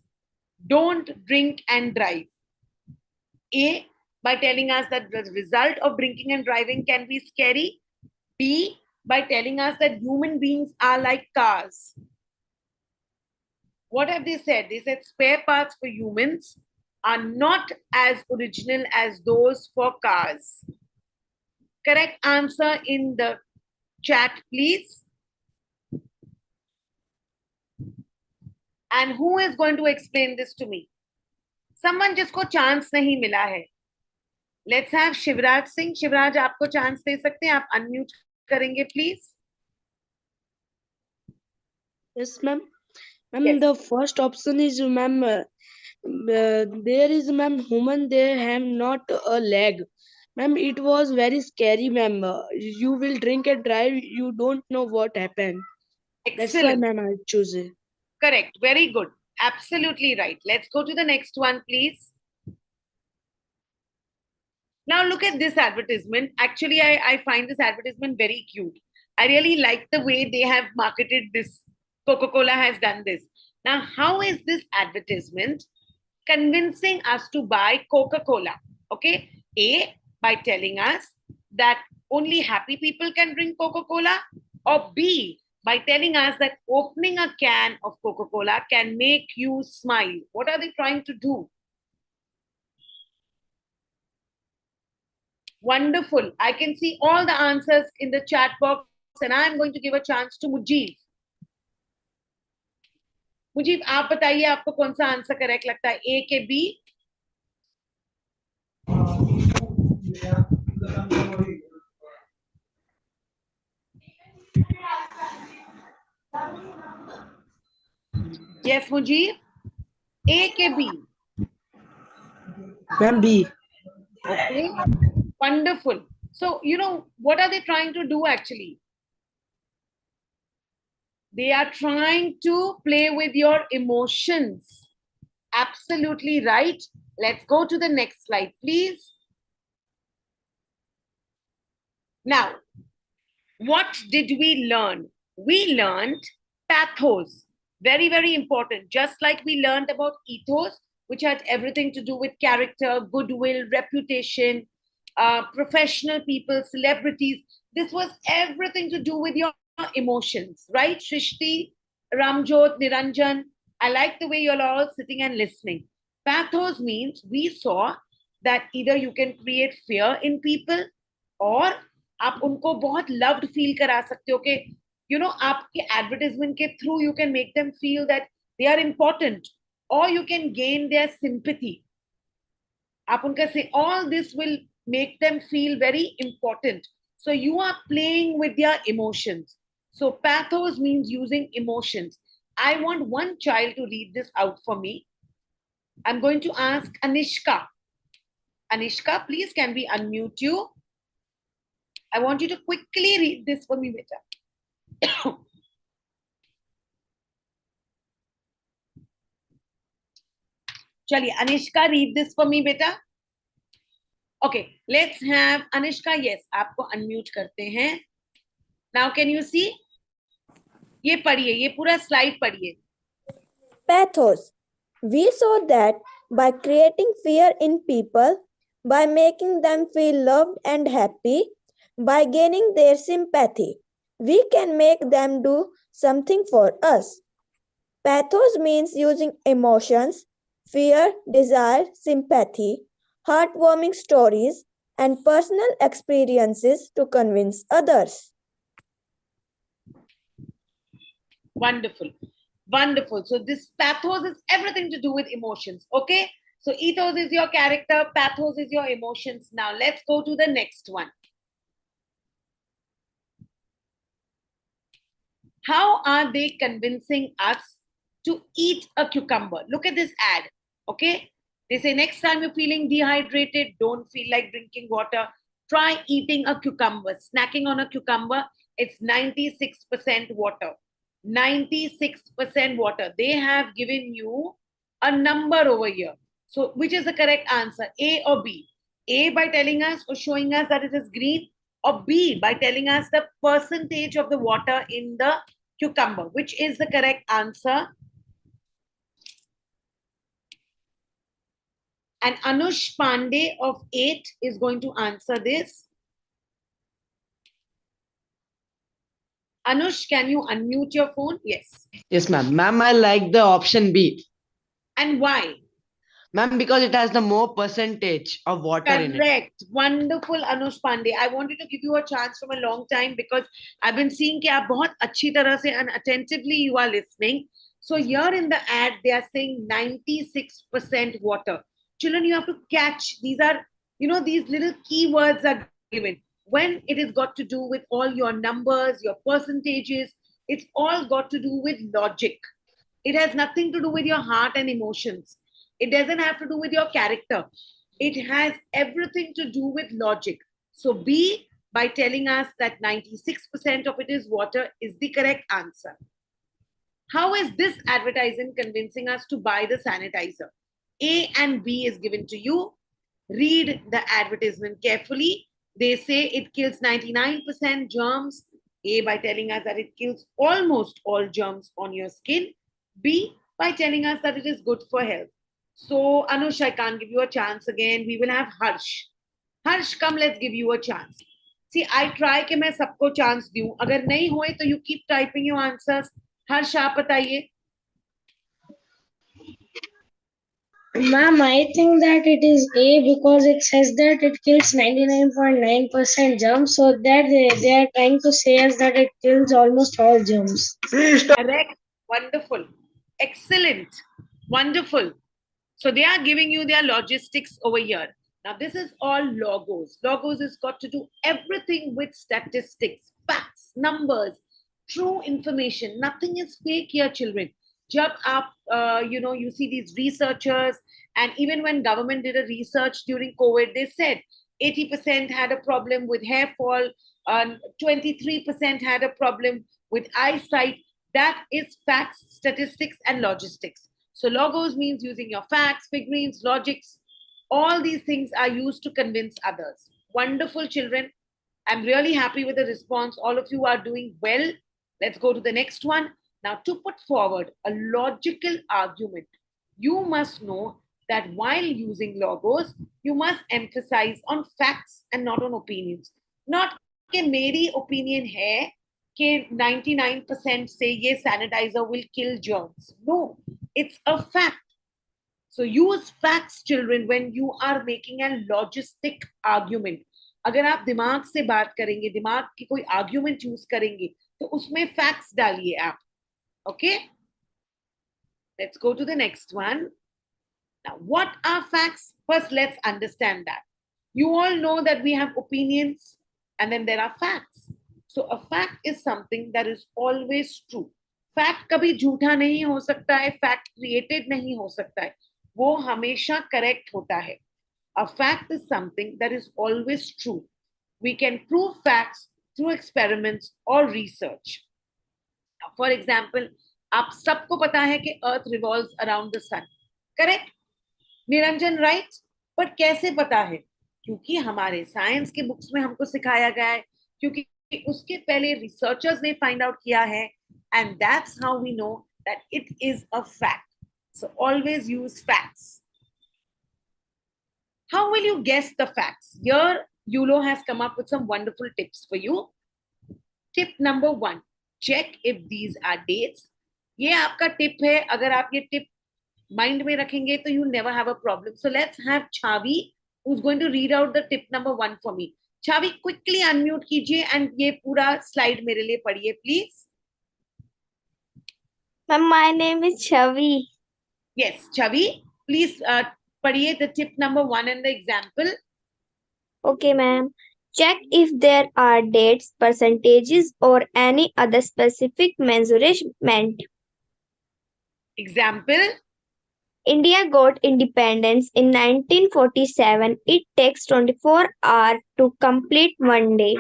Don't drink and drive. A, by telling us that the result of drinking and driving can be scary. B, by telling us that human beings are like cars. What have they said? They said spare parts for humans are not as original as those for cars. Correct answer in the chat, please. And who is going to explain this to me? Someone जिसको chance नहीं मिला है. Let's have Shivraj Singh. Shivraj, आपको chance दे सकते हैं? आप unmute करेंगे, please. Yes, ma'am. Ma'am, the first option is, ma'am, there is, ma'am, human, they have not a leg. Ma'am, it was very scary, ma'am. You will drink and drive, you don't know what happened. Excellent. That's why, ma'am, I choose it. Correct. Very good. Absolutely right. Let's go to the next one, please. Now look at this advertisement. Actually, I find this advertisement very cute. I really like the way they have marketed this. Coca-Cola has done this. Now, how is this advertisement convincing us to buy Coca-Cola? Okay. A, by telling us that only happy people can drink Coca-Cola. Or B, by telling us that opening a can of Coca-Cola can make you smile. What are they trying to do? Wonderful. I can see all the answers in the chat box. and I am going to give a chance to Mujeeb. Mujib आप बताइए आपको कौन सा answer correct लगता है, ए के B? Yes Mujib, ए के B? Ma'am, B. Okay, wonderful. So you know what are they trying to do actually? They are trying to play with your emotions. Absolutely right. Let's go to the next slide, please. Now, what did we learn? We learned pathos. Very, very important. Just like we learned about ethos, which had everything to do with character, goodwill, reputation, professional people, celebrities. This was everything to do with your emotions, right? Shrishti, Ramjot, Niranjan. I like the way you're all sitting and listening. Pathos means we saw that either you can create fear in people or आप उनको बहुत loved feel करा सकते हो कि you know आपके advertisement के through you can make them feel that they are important or you can gain their sympathy. आप उनका say all this will make them feel very important. So you are playing with their emotions. So pathos means using emotions. I want one child to read this out for me. I'm going to ask Anishka. Anishka, please can we unmute you? I want you to quickly read this for me, beta. Chaliye, Anishka, read this for me, beta. Okay, let's have Anishka. Yes, आपको unmute करते हैं. Now, can you see? ये पढ़िए, ये पूरा slide पढ़िए. Pathos. We saw that by creating fear in people, by making them feel loved and happy, by gaining their sympathy, we can make them do something for us. Pathos means using emotions, fear, desire, sympathy, heartwarming stories, and personal experiences to convince others. Wonderful. Wonderful. So this pathos is everything to do with emotions. Okay. So ethos is your character. Pathos is your emotions. Now let's go to the next one. How are they convincing us to eat a cucumber? Look at this ad. Okay. They say next time you're feeling dehydrated, don't feel like drinking water, try eating a cucumber. Snacking on a cucumber, it's 96% water. 96% water. They have given you a number over here. So which is the correct answer? A or B? A by telling us or showing us that it is green, or B by telling us the percentage of the water in the cucumber. Which is the correct answer? And Anush Pandey of 8 is going to answer this. Anush, can you unmute your phone? Yes. Yes, ma'am. Ma'am, I like the option B. And why? Ma'am, because it has the more percentage of water in it. Correct. Wonderful, Anush Pandey. I wanted to give you a chance from a long time because I've been seeing कि आप बहुत अच्छी तरह से and attentively you are listening. So here in the ad, they are saying 96% water. Children, you have to catch. These are, you know, these little keywords are given. When it is got to do with all your numbers, your percentages, it's all got to do with logic. It has nothing to do with your heart and emotions. It doesn't have to do with your character. It has everything to do with logic. So B, by telling us that 96% of it is water, is the correct answer. How is this advertising convincing us to buy the sanitizer? A and B is given to you. Read the advertisement carefully. They say it kills 99% germs. A by telling us that it kills almost all germs on your skin. B by telling us that it is good for health. So Anush, I can't give you a chance again. We will have Harsh. Harsh, come, let's give you a chance. See, I try कि मैं सबको chance दूं. अगर नहीं होए तो you keep typing your answers. Harsh, आप बताइए. Ma'am, I think that it is A because it says that it kills 99.9% germs, so that they are trying to say us that it kills almost all germs. Correct. Wonderful. Excellent. Wonderful. So they are giving you their logistics over here. Now, this is all logos. Logos has got to do everything with statistics, facts, numbers, true information. Nothing is fake here, children. Jab aap, you see these researchers, and even when government did a research during COVID, they said 80% had a problem with hair fall, 23% had a problem with eyesight. That is facts, statistics, and logistics. So logos means using your facts, figurines, logics. All these things are used to convince others. Wonderful, children. I'm really happy with the response. All of you are doing well. Let's go to the next one. Now, to put forward a logical argument, you must know that while using logos, you must emphasize on facts and not on opinions. Not कि मेरी opinion है कि 99% say ये sanitizer will kill germs. No, it's a fact. So use facts, children, when you are making a logistic argument. अगर आप दिमाग से बात करेंगे, दिमाग की कोई आर्ग्यूमेंट यूज करेंगे, तो उसमें फैक्ट्स डालिए आप. Okay? Let's go to the next one. Now, what are facts? First, let's understand that. You all know that we have opinions and then there are facts. So a fact is something that is always true. Fact कभी झूठा नहीं हो सकता है, fact created नहीं हो सकता है, वो हमेशा correct होता है. A fact is something that is always true. We can prove facts through experiments or research. Now, for example, आप सबको पता है कि Earth revolves around the sun. Correct? Niranjan right. But कैसे पता है? क्योंकि हमारे साइंस के बुक्स में हमको सिखाया गया है, क्योंकि उसके पहले रिसर्चर्स ने फाइंड आउट किया है, and that's how we know that it is a fact. So always use facts. How will you guess the facts? Here Yulo has come up with some wonderful tips for you. Tip number 1, check if these are dates. ये आपका tip है. अगर आप ये tip mind में रखेंगे तो you never have a problem. So let's have Chavi who's going to read out the tip number 1 for me. Chavi, quickly unmute कीजिए and ये पूरा slide मेरे लिए पढ़िए please. Ma'am, my name is Chavi. Yes, Chavi, please पढ़िए the tip number 1 and the example. Okay, ma'am. Check if there are dates, percentages, or any other specific measurement. Example. India got independence in 1947. It takes 24 hours to complete one day.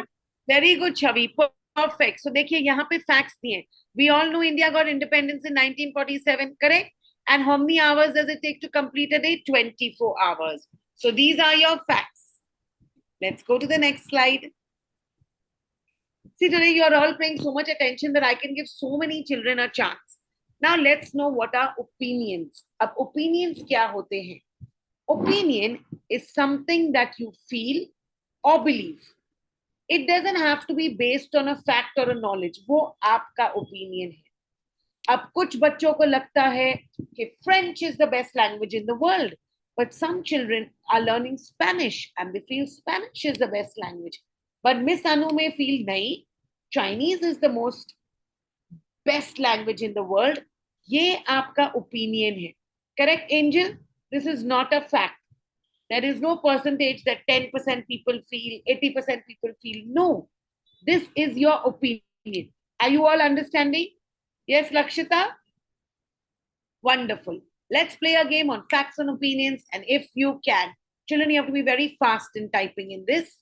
Very good, Chavi. Perfect. So देखिए यहाँ पे facts दिए. We all know India got independence in 1947, correct? And how many hours does it take to complete a day? 24 hours. So these are your facts. Let's go to the next slide. See, today you are all paying so much attention that I can give so many children a chance. Now let's know what are opinions. अब opinions क्या होते हैं? Opinion is something that you feel or believe. It doesn't have to be based on a fact or a knowledge. वो आपका opinion है. अब कुछ बच्चों को लगता है कि French is the best language in the world, but some children are learning Spanish and they feel Spanish is the best language. But Miss Anu may feel नहीं, Chinese is the most best language in the world. ये आपका opinion है. Correct, Angel? This is not a fact. There is no percentage that 10% people feel, 80% people feel. No, this is your opinion. Are you all understanding? Yes, Lakshita? Wonderful. Let's play a game on facts and opinions. And if you can, children, you have to be very fast in typing in this.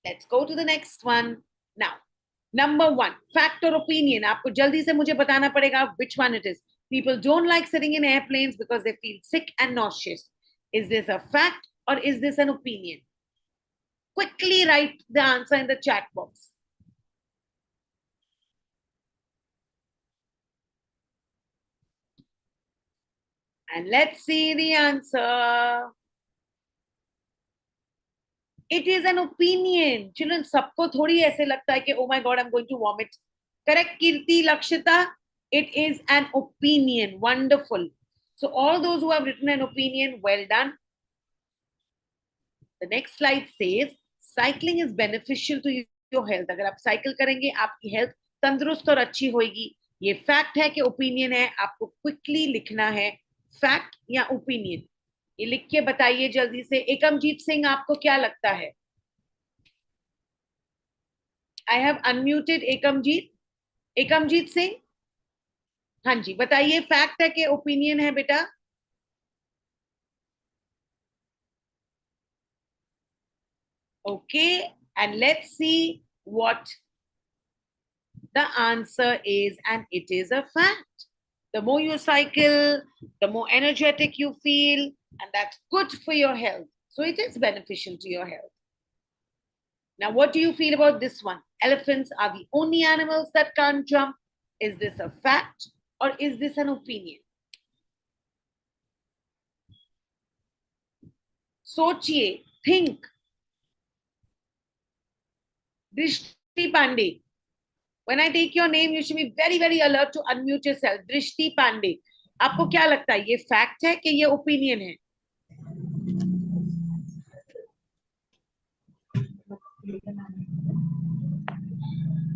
Let's go to the next one. Now, number 1, fact or opinion. आपको जल्दी से मुझे बताना पड़ेगा which one it is. People don't like sitting in airplanes because they feel sick and nauseous. Is this a fact or is this an opinion? Quickly write the answer in the chat box. And let's see the answer. It is an opinion. Children, सबको थोड़ी ऐसे लगता है कि oh my god, I'm going to vomit. Correct, Kirti, Lakshita? It is an opinion. Wonderful. So all those who have written an opinion, well done. The next slide says, cycling is beneficial to your health. अगर आप cycle करेंगे आपकी health तंदुरुस्त और अच्छी होगी. ये fact है कि ओपिनियन है. आपको क्विकली लिखना है फैक्ट या ओपिनियन. ये लिख के बताइए जल्दी से. एकमजीत सिंह, आपको क्या लगता है? I have unmuted Ekamjeet. Ekamjeet Singh, हाँ जी, बताइए फैक्ट है कि ओपिनियन है बेटा? Okay, and let's see what the answer is, and it is a fact. The more you cycle, the more energetic you feel, and that's good for your health. So it is beneficial to your health. Now, what do you feel about this one? Elephants are the only animals that can't jump. Is this a fact or is this an opinion? Sochiye, think. Drishti Pandey. When I take your name, you should be very, very alert to unmute yourself. Drishti Pandey. आपको क्या लगता है? ये fact है कि ये opinion है?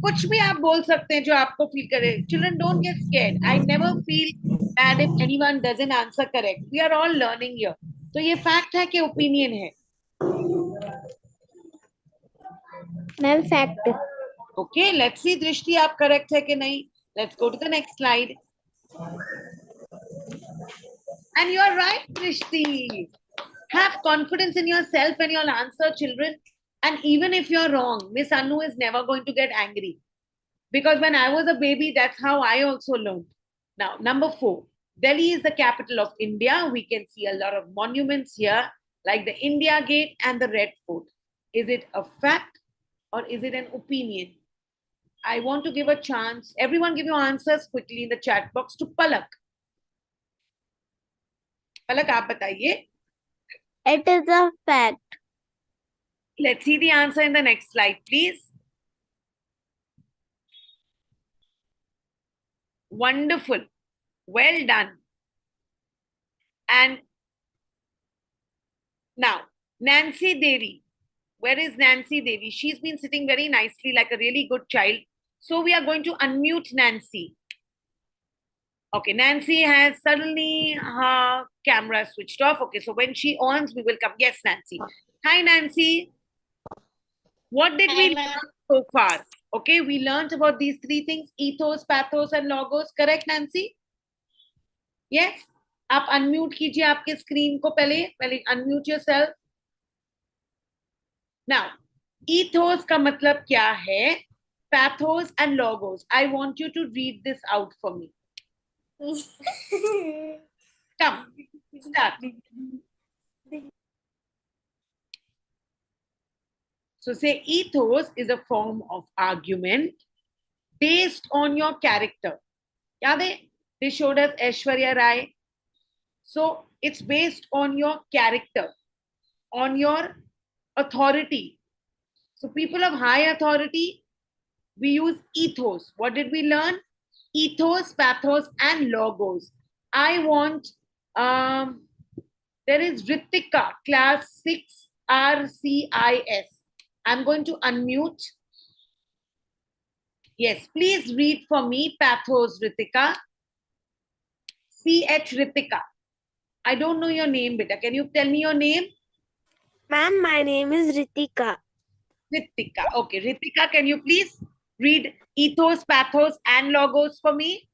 कुछ भी आप बोल सकते हैं जो आपको फील करे. Children, don't get scared. I never feel bad if anyone doesn't answer correct. We are all learning here. तो ये फैक्ट है कि ओपिनियन है? Ma'am fact. Okay, let's see दृष्टि आप करेक्ट है कि नहीं. Let's go to the next slide. And you are right, Drishti. Have confidence in yourself and you'll answer, children. And even if you're wrong, Miss Anu is never going to get angry. Because when I was a baby, that's how I also learned. Now, number 4. Delhi is the capital of India. We can see a lot of monuments here, like the India Gate and the Red Fort. Is it a fact or is it an opinion? I want to give a chance. Everyone give your answers quickly in the chat box to Palak. Palak, आप बताइए. It is a fact. Let's see the answer in the next slide, please. Wonderful. Well done. And now, Nancy Devi. Where is Nancy Devi? She's been sitting very nicely like a really good child. So we are going to unmute Nancy. Okay, Nancy has suddenly her camera switched off. Okay, so when she ons, we will come. Yes, Nancy. Hi, Nancy. What did we learn so far? Okay, we learned about these 3 things: ethos, pathos, and logos. Correct, Nancy? Yes? आप unmute कीजिए आपके screen को पहले unmute yourself. Now, ethos का मतलब क्या है? Pathos and logos. I want you to read this out for me. Come, start. So say ethos is a form of argument based on your character. याद है? They showed us Aishwarya Rai. So it's based on your character, on your authority. So people of high authority, we use ethos. What did we learn? Ethos, pathos, and logos. I want, there is Ritika, class 6 RCIS. I'm going to unmute. Yes, please read for me pathos, Ritika. CH Ritika. I don't know your name, beta. Can you tell me your name? Ma'am, my name is Ritika. Ritika. Okay, Ritika, can you please read ethos, pathos, and logos for me?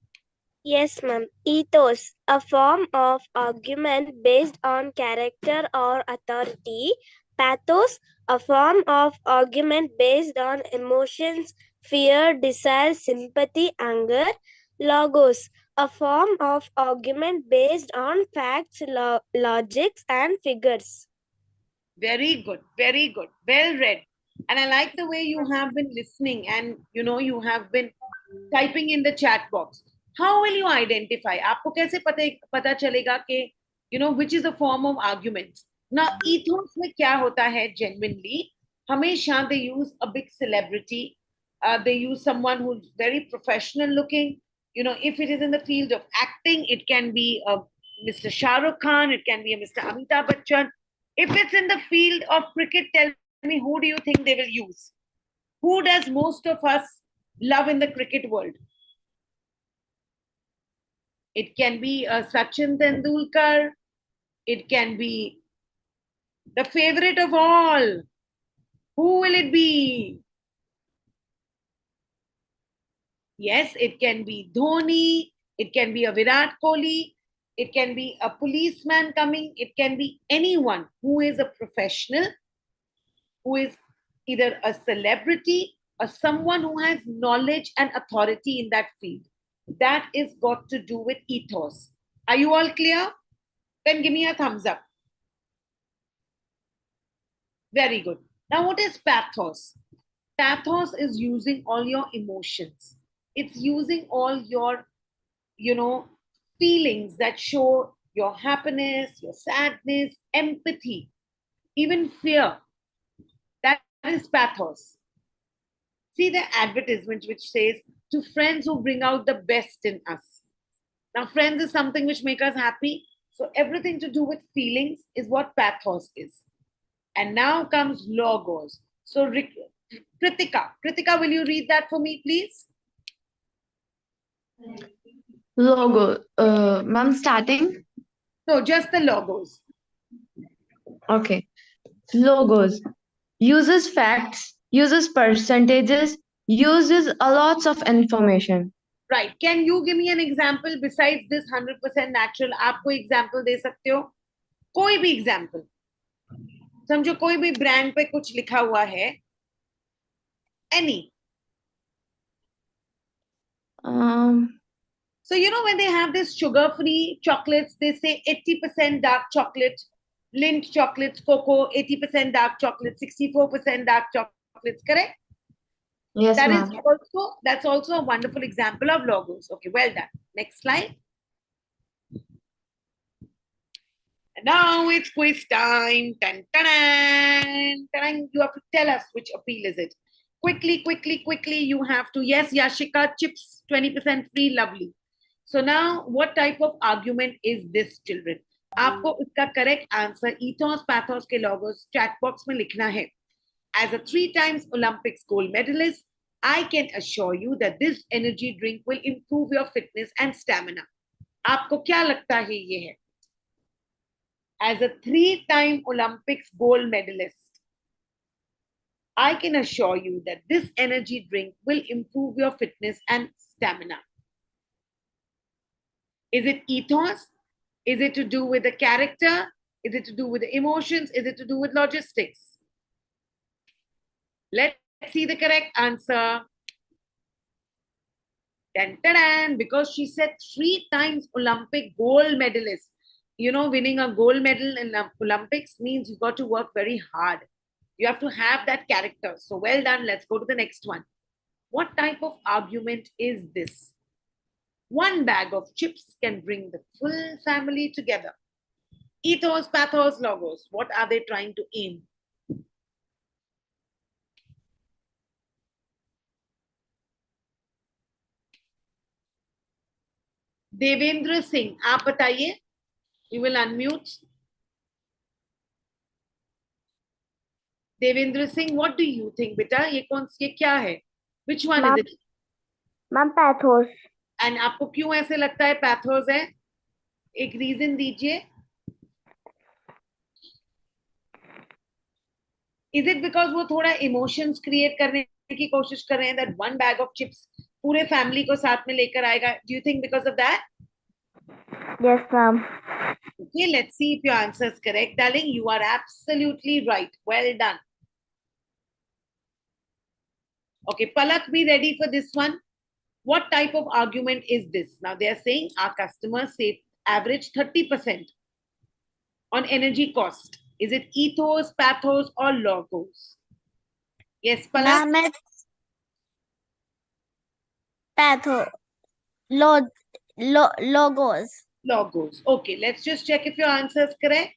Yes, ma'am. Ethos, a form of argument based on character or authority. Pathos, a form of argument based on emotions, fear, desire, sympathy, anger. Logos, a form of argument based on facts, logics, and figures. Very good, very good. Well read. And I like the way you have been listening and you have been typing in the chat box. How will you identify? आपको कैसे पता चलेगा कि which is a form of arguments? Now, ethos में क्या होता है genuinely? हमेशा they use a big celebrity. They use someone who's very professional looking. if it is in the field of acting, it can be a Mr. Shah Rukh Khan, it can be a Mr. Amitabh Bachchan. If it's in the field of cricket, tell me, who do you think they will use? Who does most of us love in the cricket world? It can be a Sachin Tendulkar. It can be the favorite of all. Who will it be? Yes, it can be Dhoni. It can be a Virat Kohli. It can be a policeman coming. It can be anyone who is a professional, who is either a celebrity or someone who has knowledge and authority in that field. That is got to do with ethos. Are you all clear? Then give me a thumbs up. Very good. Now, what is pathos? Pathos is using all your emotions. It's using all your, feelings that show your happiness, your sadness, empathy, even fear. That is pathos. See the advertisement which says, to friends who bring out the best in us. Now, friends is something which makes us happy. So everything to do with feelings is what pathos is. And now comes logos. So Kritika, will you read that for me, please? Logo. Ma'am, starting? No, just the logos. Okay. Logos. Uses facts, uses percentages, uses a lots of information. Right. Can you give me an example besides this 100% natural? आप कोई example दे सकते हो? कोई भी example. समझो कोई भी brand पे कुछ लिखा हुआ है. Any. So, when they have this sugar-free chocolates, they say 80% dark chocolate, Lindt chocolates, cocoa, 80% dark chocolate, 64% dark chocolates, correct? Yes, ma'am. That's also a wonderful example of logos. Okay, well done. Next slide. And now it's quiz time. Dun, dun, dun, dun. You have to tell us which appeal is it. Quickly, you have to. Yes, Yashika, chips, 20% free, lovely. So now, what type of argument is this, children? आपको इसका correct answer ethos, pathos के logos chat box में लिखना है. As a 3 times Olympics gold medalist, I can assure you that this energy drink will improve your fitness and stamina. आपको क्या लगता है ये है? As a 3-time Olympics gold medalist, I can assure you that this energy drink will improve your fitness and stamina. Is it ethos? Is it to do with the character? Is it to do with the emotions? Is it to do with logistics? Let's see the correct answer. Dun, dun, dun, because she said 3 times Olympic gold medalist. Winning a gold medal in Olympics means you've got to work very hard. You have to have that character. So well done. Let's go to the next one. What type of argument is this? 1 bag of chips can bring the full family together. Ethos, pathos, logos. What are they trying to aim? Devendra Singh, आप बताइए. You will unmute. Devendra Singh, what do you think, beta? ये क्या है? Which one is it? Ma'am, pathos. And आपको क्यों ऐसे लगता है pathos है? एक reason दीजिए. Is it because वो थोड़ा emotions create करने की कोशिश कर रहे हैं that 1 bag of chips पूरे family को साथ में लेकर आएगा? Do you think because of that? Yes, ma'am. Okay, let's see if your answer is correct, darling. You are absolutely right. Well done. Okay, Palak, be ready for this one. What type of argument is this? Now, they are saying our customers save average 30% on energy cost. Is it ethos, pathos, or logos? Yes, Palak? Ma'am, patho. Logos. Logos. Okay, let's just check if your answer is correct.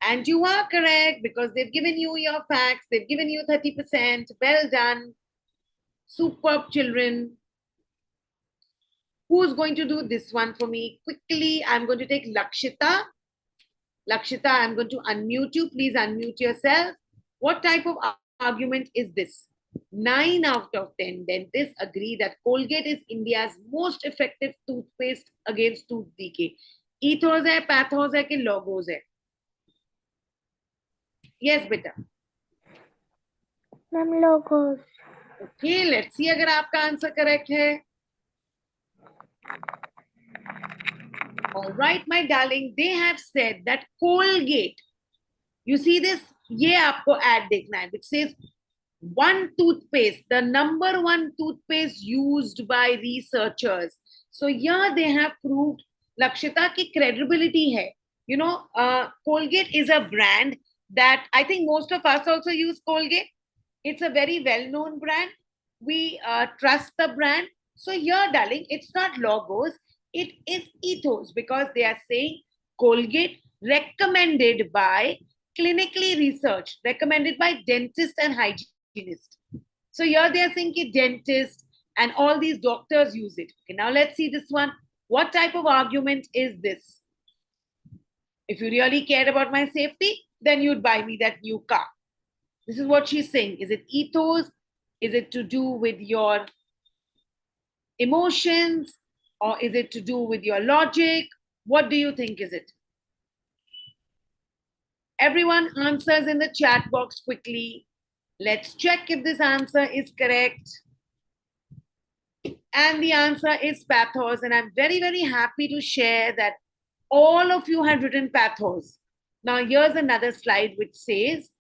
And you are correct because they've given you your facts. They've given you 30%. Well done. Superb, children. Who's going to do this one for me? Quickly, I'm going to take Lakshita. Lakshita, I'm going to unmute you. Please unmute yourself. What type of argument is this? 9 out of 10 dentists agree that Colgate is India's most effective toothpaste against tooth decay. Ethos hai, pathos hai ki logos hai? Yes, beta. Ma'am, logos. Okay, let's see अगर आपका answer correct है. All right, my darling, they have said that Colgate. You see this? ये आपको ad देखना है, which says one toothpaste, the number one toothpaste used by researchers. So here they have proved Lakshita ki credibility hai. You know, Colgate is a brand that I think most of us also use Colgate. It's a very well-known brand. We trust the brand. So here, darling, it's not logos. It is ethos because they are saying Colgate recommended by clinically researched, recommended by dentists and hygienists. So here they are saying that dentists and all these doctors use it. Okay, now let's see this one. What type of argument is this? If you really cared about my safety, then you'd buy me that new car. This is what she's saying. Is it ethos? Is it to do with your emotions? Or is it to do with your logic? What do you think is it? Everyone answers in the chat box quickly. Let's check if this answer is correct. And the answer is pathos. And I'm very, very happy to share that all of you had written pathos. Now here's another slide which says,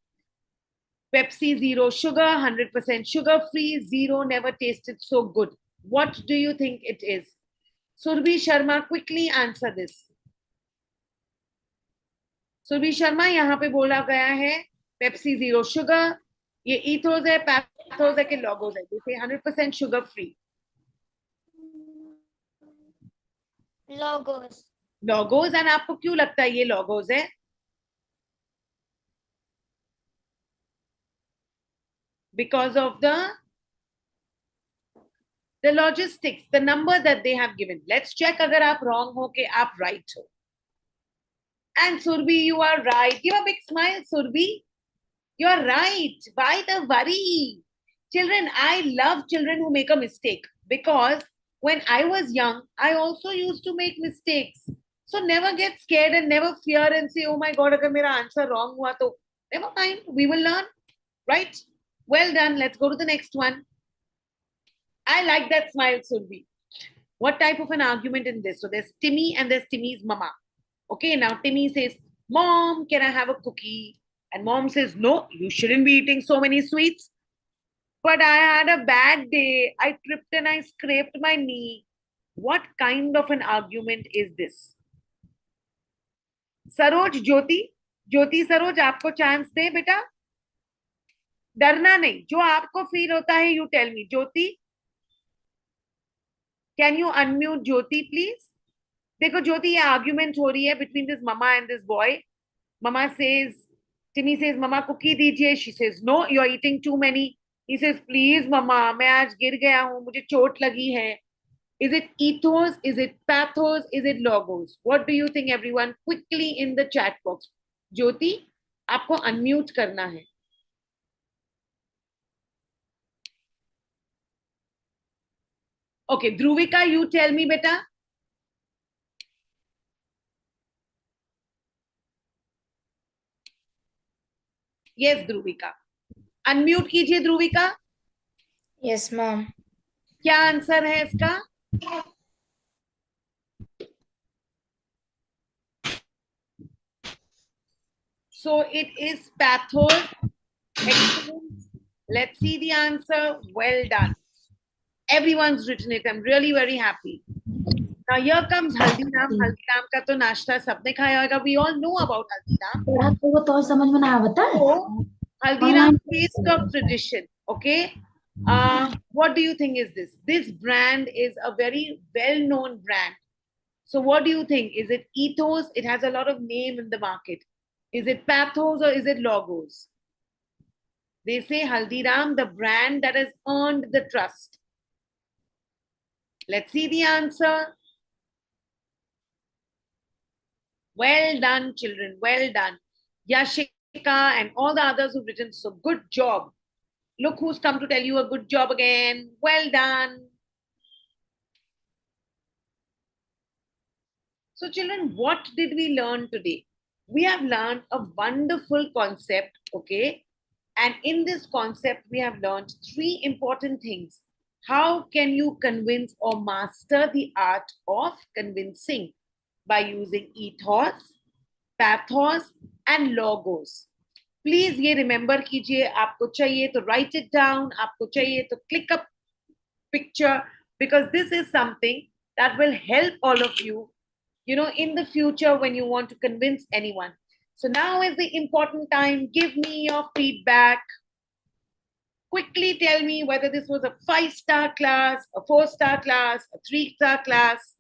Pepsi zero sugar, 100% sugar free, zero never tasted so good. What do you think it is? Surbhi Sharma, quickly answer this. Surabhi Sharma यहाँ पे बोला गया है Pepsi zero sugar, ये ethos है, pathos है कि logos है? जैसे 100% sugar free. Logos. Logos. and आपको क्यों लगता है ये logos है? Because of the logistics, the number that they have given. Let's check अगर आप wrong हो कि आप right हो. And Surbhi, you are right. Give a big smile, Surbhi. You're right. Why the worry? Children, I love children who make a mistake because when I was young, I also used to make mistakes. So never get scared and never fear and say, oh my God, agar mera answer wrong hua to, never mind, we will learn, right? Well done. Let's go to the next one. I like that smile, Surbhi. What type of an argument in this? So there's Timmy and there's Timmy's mama. Okay, now Timmy says, Mom, can I have a cookie? And Mom says, no, you shouldn't be eating so many sweets. But I had a bad day. I tripped and I scraped my knee. What kind of an argument is this? Saroj, Jyoti Saroj, आपको chance दे बेटा. डरना नहीं, जो आपको feel होता है, you tell me. Jyoti, can you unmute Jyoti, please? देखो ज्योति, ये आर्ग्यूमेंट हो रही है between this mama and this boy. Mama says, Timmy says, Mama cookie दीजिए. She says, no, you are eating too many. He says, please Mama, मैं आज गिर गया हूँ, मुझे चोट लगी है. Is it ethos? Is it pathos? Is it logos? What do you think, everyone? Quickly in the chat box. ज्योति, आपको unmute करना है. Okay, Dhruvika, you tell me, beta. Yes, Dhruvika. Unmute कीजिए Dhruvika. Yes, ma'am. क्या answer है इसका? So it is pathos. Excellent. Let's see the answer. Well done. Everyone's written it. I'm really very happy. Now here comes Haldiram. Haldiram का तो नाश्ता सबने खाया होगा. We all know about Haldiram. वो तो समझ में ना आवता है. So, Haldiram taste of tradition. Okay. What do you think is this? This brand is a very well-known brand. So what do you think? Is it ethos? It has a lot of name in the market. Is it pathos or is it logos? They say Haldiram, the brand that has earned the trust. Let's see the answer. Well done, children. Well done. Yashika and all the others who've written, so good job. Look who's come to tell you a good job again. Well done. So children, what did we learn today? We have learned a wonderful concept, okay? And in this concept, we have learned three important things. How can you convince or master the art of convincing? By using ethos, pathos, and logos. Please ये remember कीजिए, आपको चाहिए तो write it down, आपको चाहिए तो click a picture, because this is something that will help all of you, in the future when you want to convince anyone. So now is the important time. Give me your feedback. Quickly tell me whether this was a 5-star class, a 4-star class, a 3-star class.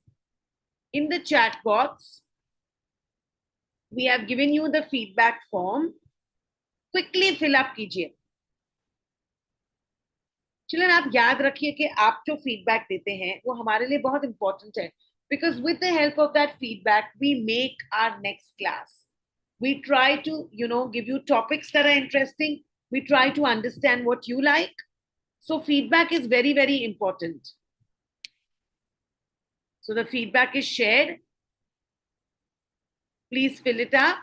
In the chat box, we have given you the feedback form. Quickly fill up कीजिए. Children, आप याद रखिए कि आप जो feedback देते हैं वो हमारे लिए बहुत important है. Because with the help of that feedback, we make our next class. We try to, give you topics that are interesting. We try to understand what you like. So feedback is very, very important. So the feedback is shared. Please fill it up.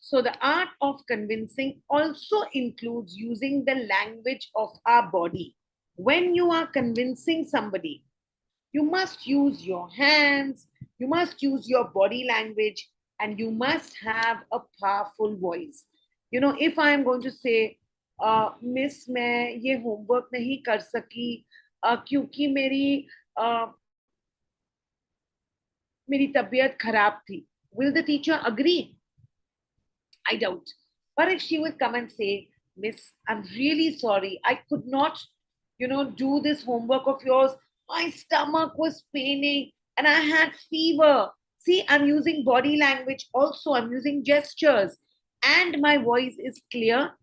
So the art of convincing also includes using the language of our body. When you are convincing somebody, you must use your hands, you must use your body language, and you must have a powerful voice. If I am going to say, Miss, मैं ये homework नहीं कर सकी क्योंकि मेरी तबीयत खराब थी. Will the teacher agree? I doubt. But if she would come and say, Miss, I'm really sorry. I could not, do this homework of yours. My stomach was paining and I had fever. See, I'm using body language also. I'm using gestures. And my voice is clear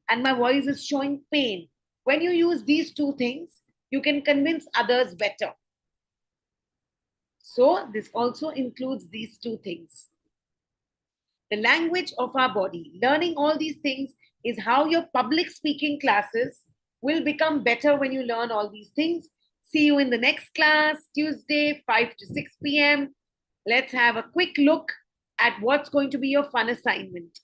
and my voice is showing pain. When you use these two things, you can convince others better. So this also includes these two things. The language of our body. Learning all these things is how your public speaking classes will become better when you learn all these things. See you in the next class, Tuesday, 5 to 6 p.m. Let's have a quick look at what's going to be your fun assignment.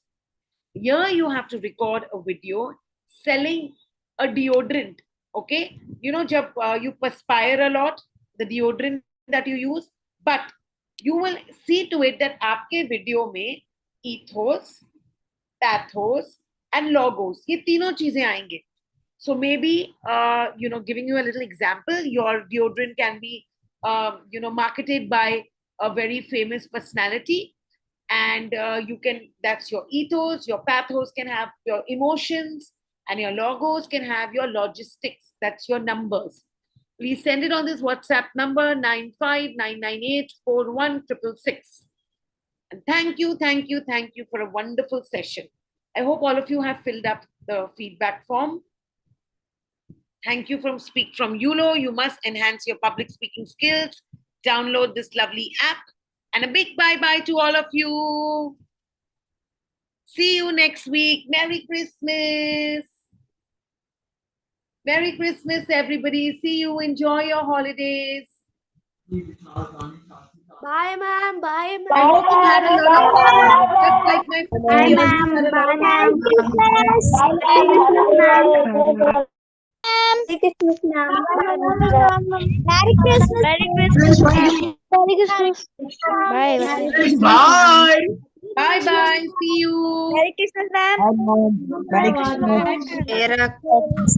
Here you have to record a video selling a deodorant, okay? Jab you perspire a lot, the deodorant that you use, but you will see to it that aapke video mein ethos, pathos, and logos. ये तीनों चीजें आएंगे. So maybe, giving you a little example, your deodorant can be, marketed by a very famous personality. And that's your ethos, your pathos can have your emotions, and your logos can have your logistics. That's your numbers. Please send it on this WhatsApp number, 959984166. And thank you for a wonderful session. I hope all of you have filled up the feedback form. Thank you from Speak from ULO. You must enhance your public speaking skills. Download this lovely app. And a big bye-bye to all of you. See you next week. Merry Christmas. Merry Christmas, everybody. See you. Enjoy your holidays. Bye, ma'am. Bye, ma'am. I hope you had a lot of fun. Just like my Bye, ma'am. Bye, ma'am. Merry Christmas, ma'am. Merry Christmas. Merry Christmas, ma'am. Merry Christmas. Bye. Bye. Bye-bye. See you. Merry Christmas, ma'am. Merry Christmas.